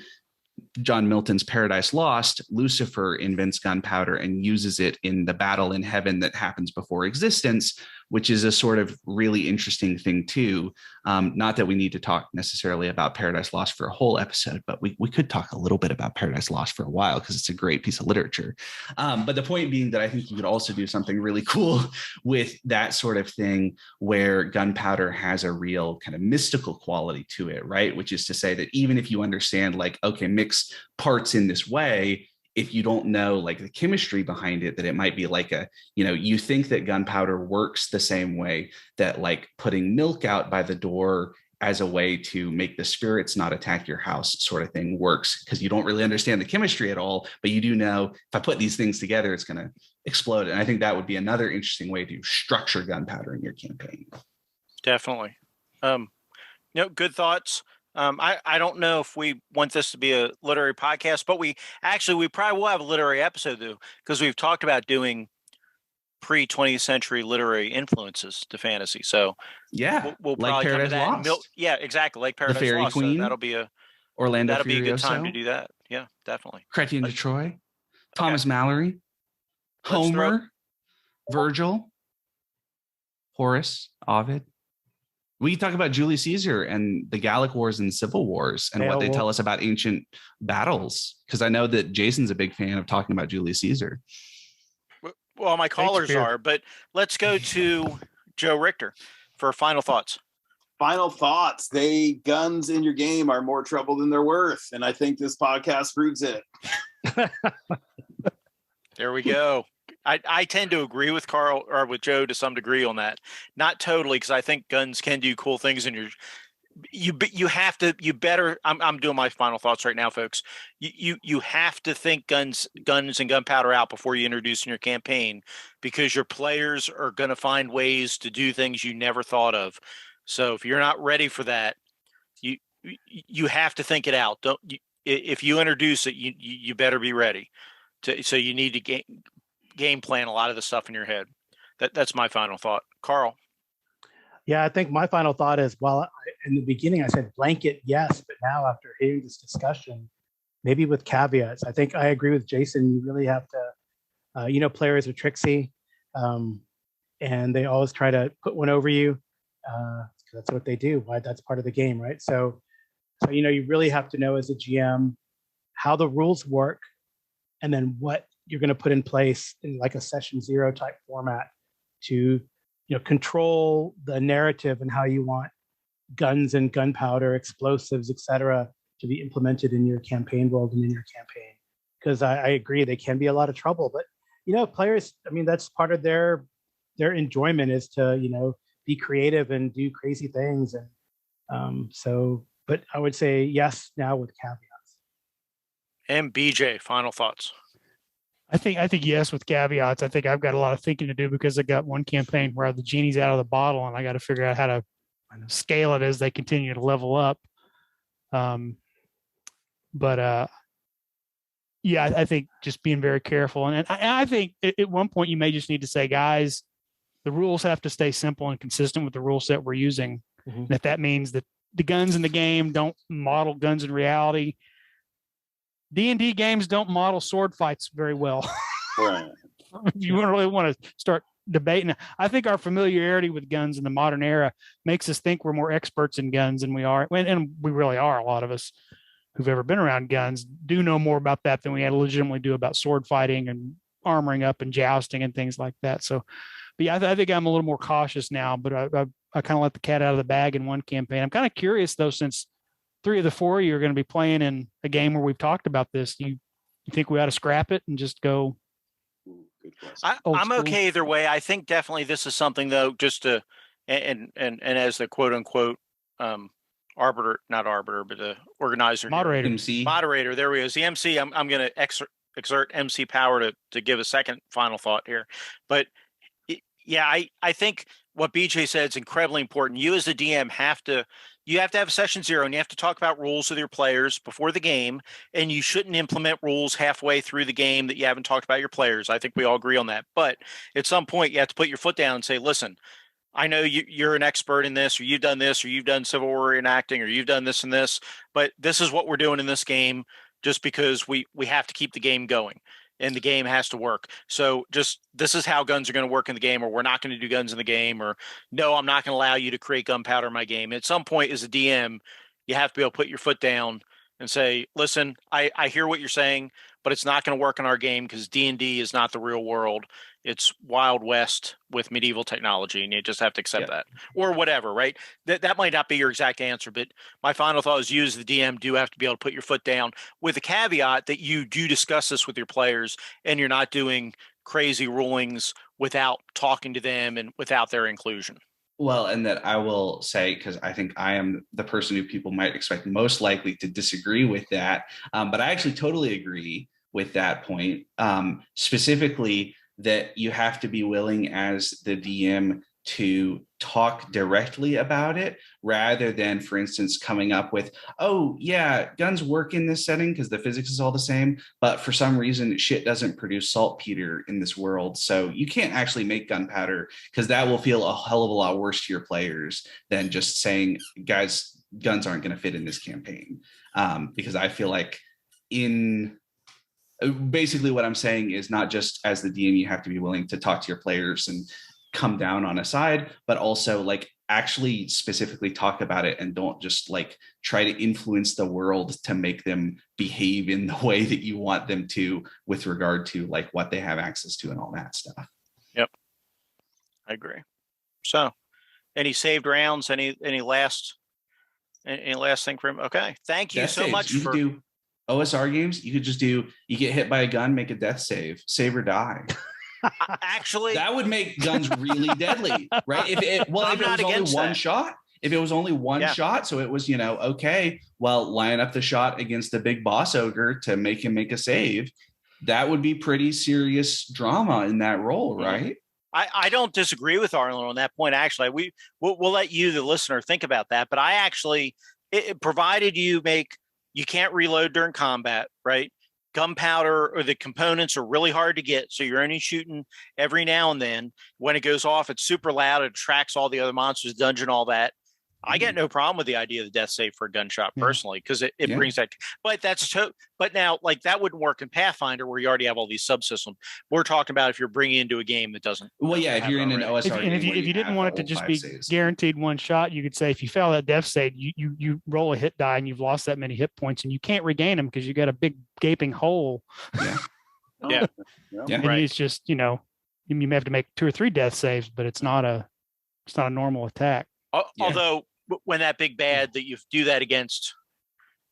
John Milton's Paradise Lost, Lucifer invents gunpowder and uses it in the battle in heaven that happens before existence, which is a sort of really interesting thing too. Not that we need to talk necessarily about Paradise Lost for a whole episode, but we could talk a little bit about Paradise Lost for a while because it's a great piece of literature. But the point being that I think you could also do something really cool with that sort of thing where gunpowder has a real kind of mystical quality to it, right? Which is to say that even if you understand like, okay, mix parts in this way, if you don't know like the chemistry behind it, that it might be like you think that gunpowder works the same way that like putting milk out by the door as a way to make the spirits not attack your house sort of thing works, because you don't really understand the chemistry at all, but you do know if I put these things together, it's going to explode. And I think that would be another interesting way to structure gunpowder in your campaign. Definitely. Good thoughts. I don't know if we want this to be a literary podcast, but we probably will have a literary episode though, because we've talked about doing pre-20th century literary influences to fantasy. So yeah, we'll like probably Paradise come to that. Lost. Yeah, exactly. Like Paradise the Fairy Lost. Queen. So that'll be a good time to do that. Yeah, definitely. Chrétien de Troyes, Thomas Mallory, Homer, Virgil, Horace, Ovid. We talk about Julius Caesar and the Gallic Wars and Civil Wars and what they tell us about ancient battles. Because I know that Jason's a big fan of talking about Julius Caesar. Well, my callers are, but let's go to Joe Richter for final thoughts. Final thoughts. Guns in your game are more trouble than they're worth. And I think this podcast proves it. There we go. I tend to agree with Carl or with Joe to some degree on that. Not totally, because I think guns can do cool things in your. I'm doing my final thoughts right now, folks. You have to think guns and gunpowder out before you introduce in your campaign, because your players are going to find ways to do things you never thought of. So if you're not ready for that, you have to think it out. If you introduce it, you better be ready. So you need to game plan a lot of the stuff in your head. That's my final thought. Carl. Yeah, I think my final thought is, in the beginning I said blanket yes, but now after hearing this discussion, maybe with caveats, I think I agree with Jason. You really have to, players are tricksy, and they always try to put one over you. That's what they do. That's part of the game, right? So you really have to know as a GM how the rules work, and then what you're going to put in place in like a session 0 type format to control the narrative and how you want guns and gunpowder, explosives, etc., to be implemented in your campaign world and in your campaign. Because I agree, they can be a lot of trouble, but players, that's part of their enjoyment is to be creative and do crazy things, and but I would say yes now with caveats. And BJ, final thoughts. I think yes with caveats. I think I've got a lot of thinking to do, because I got one campaign where the genie's out of the bottle and I got to figure out how to scale it as they continue to level up. I think just being very careful. And I think at one point you may just need to say, guys, the rules have to stay simple and consistent with the rule set we're using. Mm-hmm. And if that means that the guns in the game don't model guns in reality, D&D games don't model sword fights very well. Right. If you really want to start debating, I think our familiarity with guns in the modern era makes us think we're more experts in guns than we are. And we really are. A lot of us who've ever been around guns do know more about that than we legitimately do about sword fighting and armoring up and jousting and things like that. So, but yeah, I think I'm a little more cautious now, but I kind of let the cat out of the bag in one campaign. I'm kind of curious though, since 3 of the 4 of you are going to be playing in a game where we've talked about this. You think we ought to scrap it and just go? I'm okay either way. I think definitely this is something though, just to and as the quote unquote arbiter, not arbiter, but the organizer, moderator, MC. Moderator. There we go. The MC. I'm going to exert MC power to give a second final thought here, but yeah, I think what BJ said is incredibly important. You as the DM have to have session 0 and you have to talk about rules with your players before the game, and you shouldn't implement rules halfway through the game that you haven't talked about your players. I think we all agree on that. But at some point you have to put your foot down and say, listen, I know you're an expert in this, or you've done this, or you've done Civil War reenacting, or you've done this and this, but this is what we're doing in this game just because we have to keep the game going. And the game has to work. So just this is how guns are going to work in the game, or we're not going to do guns in the game, or no, I'm not going to allow you to create gunpowder in my game. At some point as a DM, you have to be able to put your foot down and say, listen, I hear what you're saying, but it's not going to work in our game because D&D is not the real world. It's Wild West with medieval technology, and you just have to accept that, or whatever, right? That might not be your exact answer, but my final thought is you as the DM do have to be able to put your foot down, with the caveat that you do discuss this with your players and you're not doing crazy rulings without talking to them and without their inclusion. Well, and that I will say, because I think I am the person who people might expect most likely to disagree with that. But I actually totally agree with that point. Specifically, that you have to be willing as the DM to talk directly about it rather than, for instance, coming up with, oh, yeah, guns work in this setting because the physics is all the same. But for some reason, shit doesn't produce saltpeter in this world. So you can't actually make gunpowder because that will feel a hell of a lot worse to your players than just saying, guys, guns aren't going to fit in this campaign. Because I feel like basically what I'm saying is not just as the DM, you have to be willing to talk to your players and come down on a side, but also like actually specifically talk about it and don't just like try to influence the world to make them behave in the way that you want them to with regard to like what they have access to and all that stuff. Yep. I agree. So any saved rounds, any last thing for him? Okay. Thank you Death so saves. much You for could do OSR games. You could just do, you get hit by a gun, make a death save or die. actually That would make guns really deadly, right? If it was only one shot, if it was only one shot, so it was, okay, well, line up the shot against the big boss ogre to make him make a save. That would be pretty serious drama in that role, right? I don't disagree with Arlen on that point. Actually, we'll let you, the listener, think about that. But I actually, provided you can't reload during combat, right? Gunpowder or the components are really hard to get, so you're only shooting every now and then. When it goes off, it's super loud. It attracts all the other monsters, dungeon, all that. I get no problem with the idea of the death save for a gunshot personally, because it brings that. But but now, like, that wouldn't work in Pathfinder where you already have all these subsystems. We're talking about if you're bringing into a game that doesn't. Well, yeah, if you're in an OSR game, if you didn't want it to just be guaranteed one shot, you could say if you fail that death save, you roll a hit die and you've lost that many hit points and you can't regain them because you got a big gaping hole. Yeah. And it's just, you may have to make 2 or 3 death saves, but it's not a normal attack. Although when that big bad that you do that against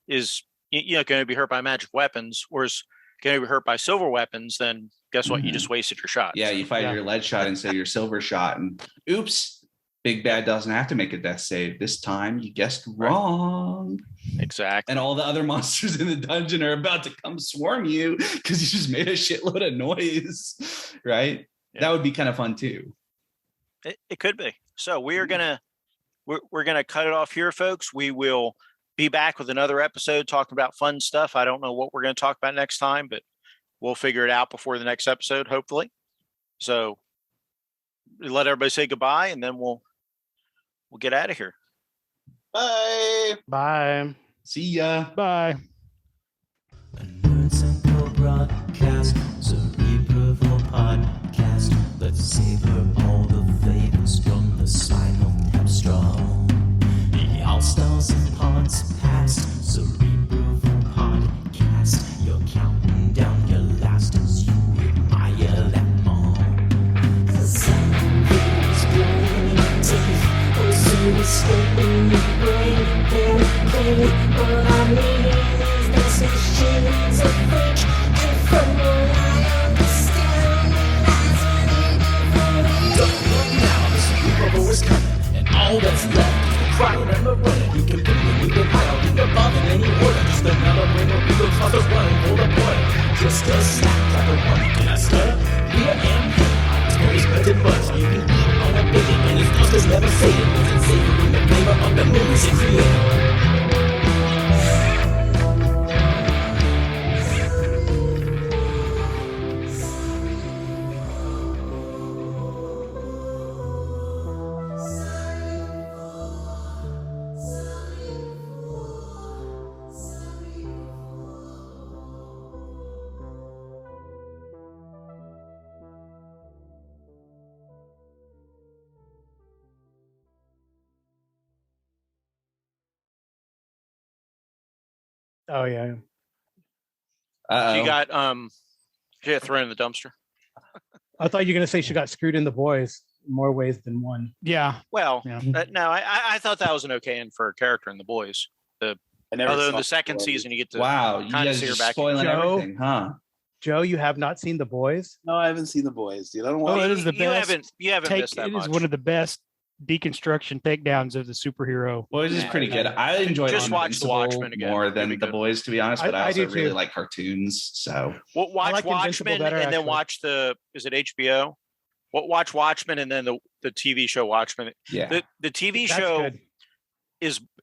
is going to be hurt by magic weapons, or is going to be hurt by silver weapons, then guess what? You just wasted your shot. Yeah, you fight your lead shot instead of your silver shot, and oops, big bad doesn't have to make a death save this time. You guessed wrong. Exactly. And all the other monsters in the dungeon are about to come swarm you because you just made a shitload of noise, right? Yeah. That would be kind of fun too. It could be. So we're gonna cut it off here, folks. We will be back with another episode talking about fun stuff. I don't know what we're going to talk about next time, but we'll figure it out before the next episode, hopefully. So let everybody say goodbye, and then we'll get out of here. Bye. Bye. See ya. Bye. A Nerd Central broadcast, Cerebral podcast. Let's savor all the flavors from the Simon Strong. All stars and pods past, Cerebral podcast. You're counting down your last as you admire them all. Something's growing teeth, or so escaping your brain. What I mean is this is shades of fake, and from what I understand, that's what it don't look now, the Cerebral is coming, and all that's left. Crying and the running, you can put it, you can hide, you can bother in any order. Just another brain of people tossers running for the border. Just a snack like a one caster. Here and here, Terry's bread buzz. You can eat on a bacon, and his customers never say it. Wasn't savoring the flavor of the movies it created. Oh yeah. She got thrown in the dumpster. I thought you were gonna say she got screwed in the boys in more ways than one. Yeah. Well, no, I thought that was an okay end for a character in the boys. Although in the second season you get to you guys see her just back. spoiling everything, huh? Joe, you have not seen The Boys? No, I haven't seen The Boys, dude. I don't want. It is the best. You haven't missed that It much. is one of the best deconstruction takedowns of the superhero. Well, it is pretty good. I enjoyed Just watch The Watchmen again. more than The Boys, to be honest, but I also do really too. like cartoons. So Well, watch like Invincible Watchmen better, and then actually. watch is it HBO? Watch Watchmen and then the TV show Watchmen. yeah. The TV That's show good.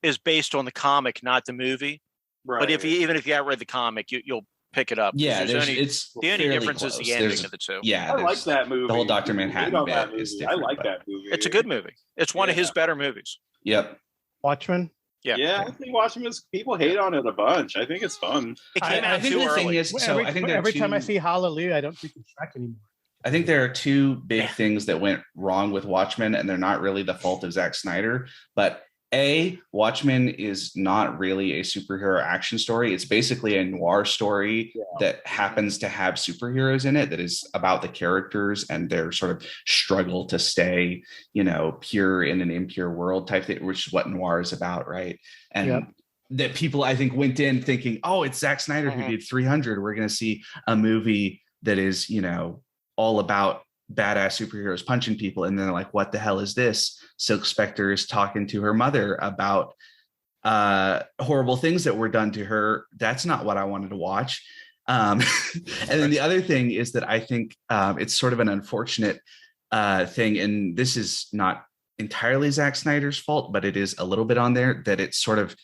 is based on the comic, not the movie. Right. But even if you haven't read the comic, you'll pick it up. Yeah, it's the only fairly difference is close. the ending There's- of the two. Yeah, I like that movie. The whole Dr. People Manhattan hate on bit that is movie. different. I like but- that movie. It's a good movie. It's one of his better movies. Yep. Watchmen. Yeah. I think Watchmen people hate on it a bunch. I think it's fun. It came I out think too the thing early. is, so I think there are every time I two- see Hallelujah, I don't think it's Shrek anymore. I think there are two big things that went wrong with Watchmen, and they're not really the fault of Zack Snyder. But Watchmen is not really a superhero action story. It's basically a noir story that happens to have superheroes in it, that is about the characters and their sort of struggle to stay, pure in an impure world type thing, which is what noir is about, right? And that people, I think, went in thinking, oh, it's Zack Snyder who did 300. We're going to see a movie that is, all about badass superheroes punching people, and then they're like, what the hell is this? Silk Spectre is talking to her mother about horrible things that were done to her. That's not what I wanted to watch. And then the other thing is that I think it's sort of an unfortunate thing, and this is not entirely Zack Snyder's fault, but it is a little bit on there, that it's sort of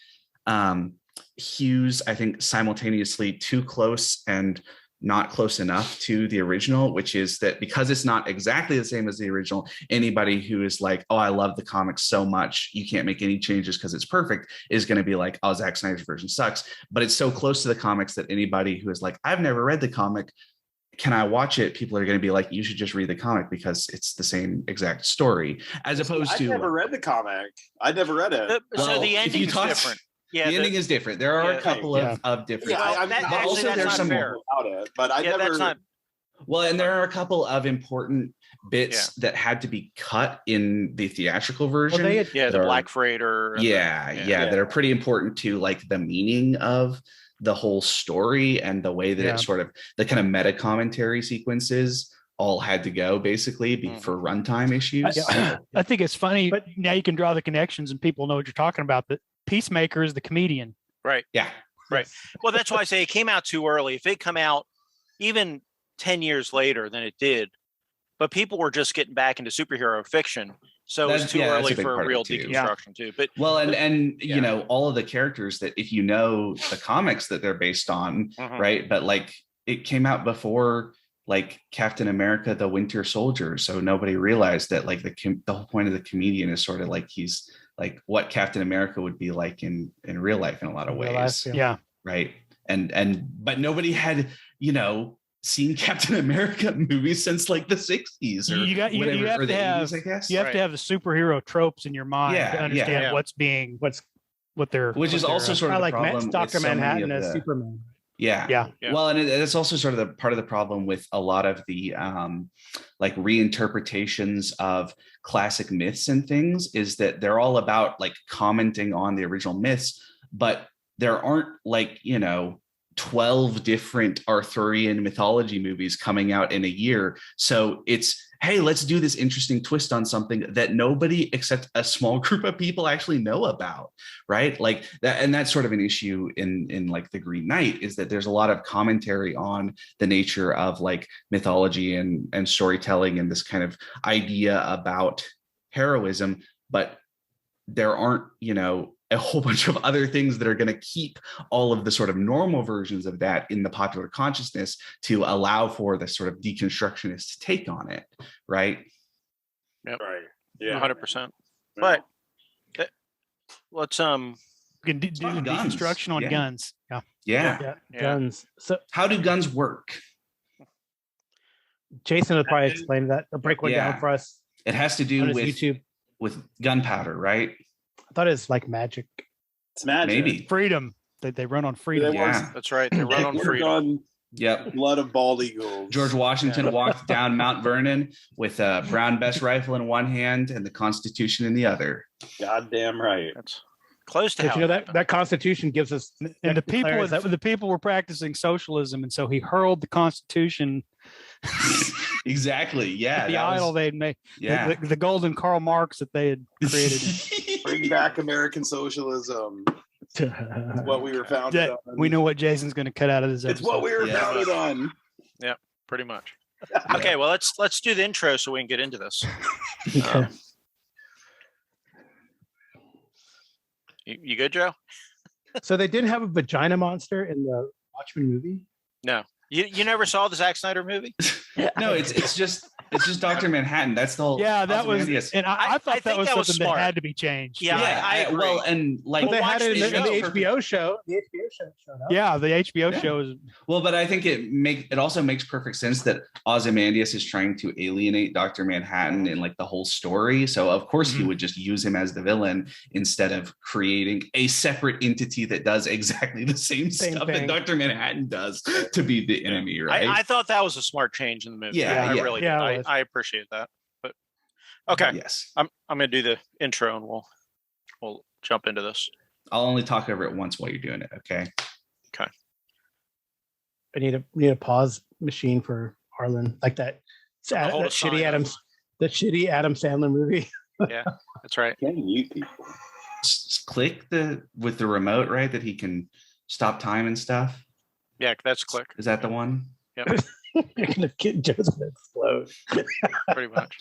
hews, I think, simultaneously too close and not close enough to the original, which is that because it's not exactly the same as the original, anybody who is like, oh, I love the comics so much, you can't make any changes because it's perfect, is going to be like, oh, Zack Snyder's version sucks. But it's so close to the comics that anybody who is like, I've never read the comic, can I watch it? People are going to be like, you should just read the comic because it's the same exact story, as opposed to. I never read the comic. I never read it. So the ending is different. Yeah, the ending is different. There are a couple of different. Yeah, but also there's some fair about it, but I never. That's not. Well, and there are a couple of important bits that had to be cut in the theatrical version. Well, the Black Freighter. That are pretty important to like the meaning of the whole story and the way that it sort of the kind of meta commentary sequences all had to go basically for runtime issues. I think it's funny, but now you can draw the connections and people know what you're talking about. But Peacemaker is the comedian. Right. Yeah. Right. Well, that's why I say it came out too early. If it come out even 10 years later than it did, but people were just getting back into superhero fiction. So it was too early for a real deconstruction too. But and you know, all of the characters that if you know the comics that they're based on, right? But like it came out before like Captain America, the Winter Soldier. So nobody realized that like the whole point of the comedian is sort of like he's like what Captain America would be like in real life in a lot of ways. Right. But nobody had, you know, seen Captain America movies since like the 60s or you have or the to have 80s, I guess. You have to have the superhero tropes in your mind to understand what they're which is also sort of the like problem Dr. Manhattan as Superman. Yeah. Well, and it's also sort of the part of the problem with a lot of the like reinterpretations of classic myths and things is that they're all about like commenting on the original myths, but there aren't like, you know, 12 different Arthurian mythology movies coming out in a year. So it's, hey, let's do this interesting twist on something that nobody except a small group of people actually know about, right? Like that, and that's sort of an issue in like The Green Knight is that there's a lot of commentary on the nature of like mythology and storytelling and this kind of idea about heroism, but there aren't, you know, a whole bunch of other things that are going to keep all of the sort of normal versions of that in the popular consciousness to allow for the sort of deconstructionist take on it. Right. Yep. Right. Yeah. 100%. But let's we can do deconstruction on guns. Yeah. Guns. So how do guns work? Jason will probably explain that. He'll break one down for us. It has to do with YouTube. With gunpowder, right? I thought it was like magic. It's magic. Maybe freedom. They run on freedom. That's right. They run on freedom. Yep. Blood of bald eagles. George Washington walked down Mount Vernon with a Brown Bess rifle in one hand and the Constitution in the other. Goddamn right. That's close to But how you know that Constitution gives us and the people were practicing socialism, and so he hurled the Constitution Exactly. Yeah. The idol they'd made. Yeah. The golden Karl Marx that they had created. Bring back American socialism. What we were founded on. We know what Jason's going to cut out of this episode. It's what we were founded on. Yeah, pretty much. Okay, well let's do the intro so we can get into this. Okay. You good, Joe? So they didn't have a vagina monster in the Watchmen movie? No. You never saw the Zack Snyder movie? No, it's just Dr. Manhattan. That's the whole. Yeah, that was, Ozymandias. and I thought that was something that smart. had to be changed. Yeah, I agree. Well, and like Well, they had it in the show. HBO show. The HBO show showed up. Yeah, the HBO show is. Well, but I think it also makes perfect sense that Ozymandias is trying to alienate Dr. Manhattan in like the whole story. So of course he would just use him as the villain instead of creating a separate entity that does exactly the same stuff thing. that Dr. Manhattan does to be the enemy, right? I thought that was a smart change in the movie. Yeah, I yeah. really Yeah, did. I appreciate that. But okay. Yes. I'm gonna do the intro and we'll jump into this. I'll only talk over it once while you're doing it, okay? I need a pause machine for Arlen, like that. Hold a sign up. The shitty Adam Sandler movie. Yeah, that's right. Can mute people. Just click with the remote, right? That he can stop time and stuff. Yeah, that's click. Is that the one? Joe's gonna explode. Pretty much.